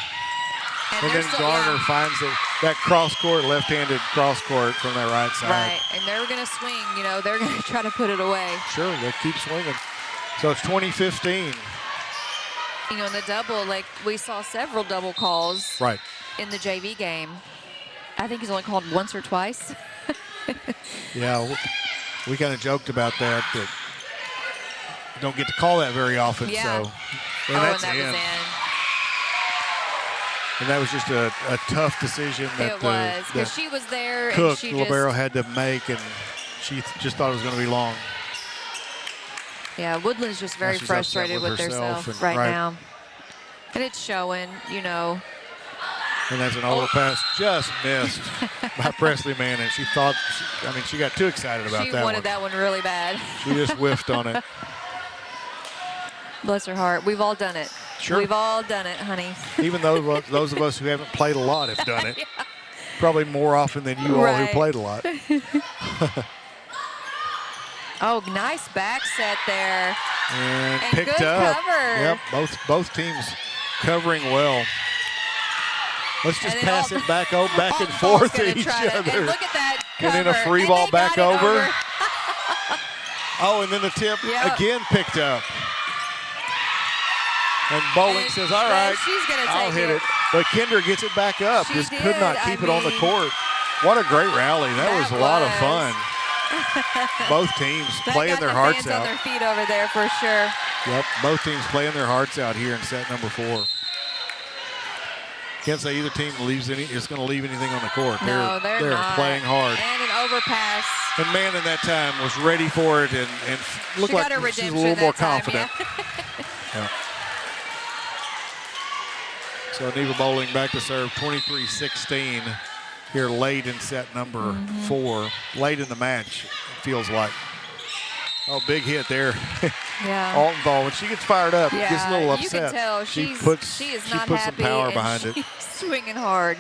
And they're then still- Garner finds that cross court, left-handed cross court from that right side. Right, and they're going to swing. They're going to try to put it away. Sure, they keep swinging. So it's 20-15. In the double, like we saw several double calls Right. in the JV game. I think he's only called once or twice. Yeah, we kind of joked about that you don't get to call that very often. Yeah. So, and and that's that was in. in. And that was just a tough decision that It was, because she was there Cook, and she Libero, just... had to make, and she just thought it was going to be long. Yeah, Woodland's just very she's upset frustrated with with herself themselves and- right now. And it's showing, And that's an overpass just missed by Presley Manning. She thought, she got too excited about she that wanted one. that one really bad. She just whiffed on it. Bless her heart. We've all done it. Sure. We've all done it, honey. Even though those of us who haven't played a lot have done it. Yeah. Probably more often than you all who played a lot. Oh, nice back set there. And picked good up. cover. Yep, both teams covering well. Let's just pass it back and forth to each other. And look at that cover. And then a free ball back over. Oh, and then the tip again picked up. And Bowling says, all right, I'll hit it. But Kinder gets it back up. Just could not keep it on the court. What a great rally. That was a lot of fun. Both teams playing their hearts out. On their feet over there for sure. Yep, both teams playing their hearts out here in set number 4. Can't say either team is going to leave anything on the court. No, they're not. Playing hard. And an overpass. And man in that time was ready for it and looked like she's a little more confident. Yeah. So Neva Bowling back to serve 23-16 here late in set number 4. Late in the match, it feels like. Oh, big hit there. Yeah. Alton Ball, when she gets fired up, gets a little upset. You can tell she puts some power behind it. Swinging hard.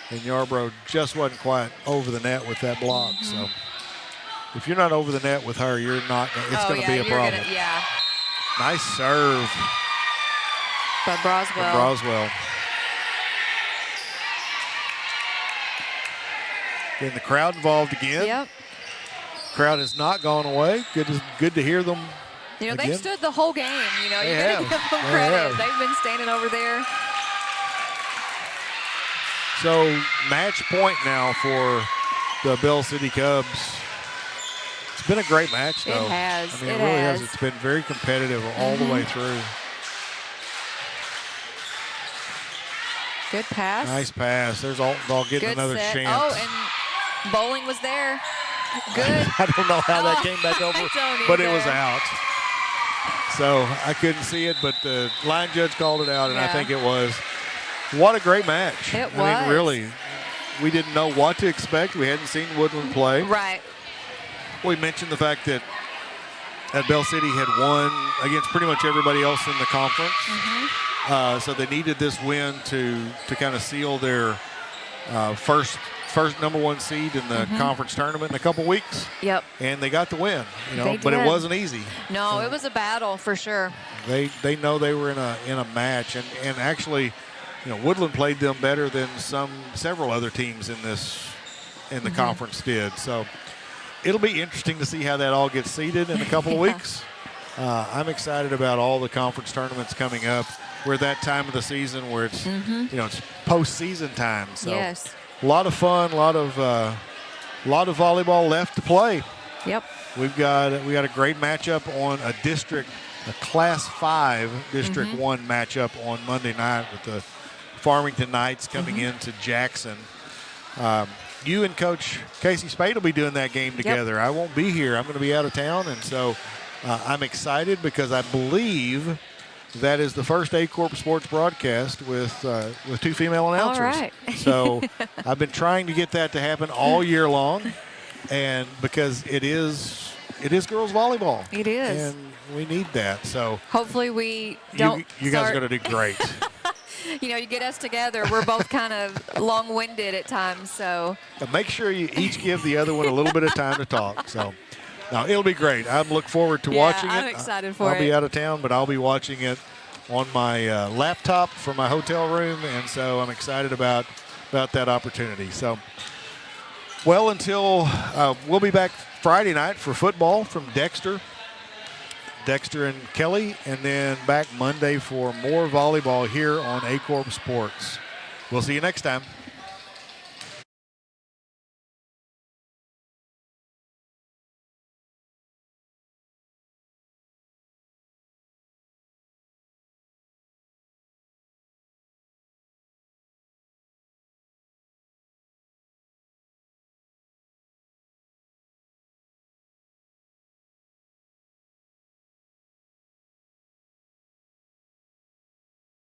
And Yarbrough just wasn't quite over the net with that block. So if you're not over the net with her, you're not. It's going to be a problem. Nice serve. By Broswell. Then the crowd involved again. Yep. Crowd has not gone away. Good to hear them. You know, again. they've stood the whole game. You know, you're going to give them credit. They've been standing over there. So match point now for the Bell City Cubs. It's been a great match, though. It has. I mean, it really has. It's been very competitive all the way through. Good pass. Nice pass. There's Alton Ball getting another chance. Oh, and Bowling was there. Good. I don't know how that came back over, but it was out. So I couldn't see it, but the line judge called it out, and I think it was. What a great match. It was. I mean, really, we didn't know what to expect. We hadn't seen Woodland play. Right. We mentioned the fact that Bell City had won against pretty much everybody else in the conference. So they needed this win to kind of seal their first number 1 seed in the conference tournament in a couple weeks. Yep. And they got the win, but it wasn't easy. No, it was a battle for sure. They know they were in a match, and actually, Woodland played them better than several other teams in the conference did. So it'll be interesting to see how that all gets seeded in a couple of weeks. I'm excited about all the conference tournaments coming up. We're at that time of the season where it's it's postseason time. So a lot of fun, a lot of volleyball left to play. Yep. We got a great matchup on a Class 5 District 1 matchup on Monday night with the Farmington Knights coming into Jackson. You and Coach Casey Spade will be doing that game together. Yep. I won't be here. I'm going to be out of town, and so I'm excited because I believe that is the first Aycorp sports broadcast with 2 female announcers. All right. So I've been trying to get that to happen all year long, and because it is girls volleyball. It is. And we need that. So hopefully we don't. You guys are going to do great. You get us together. We're both kind of long-winded at times. So make sure you each give the other one a little bit of time to talk. So. No, it'll be great. I'm looking forward to watching it. I'm excited for it. I'll be out of town, but I'll be watching it on my laptop from my hotel room, and so I'm excited about that opportunity. So, well, until we'll be back Friday night for football from Dexter and Kelly, and then back Monday for more volleyball here on Aycorp Sports. We'll see you next time.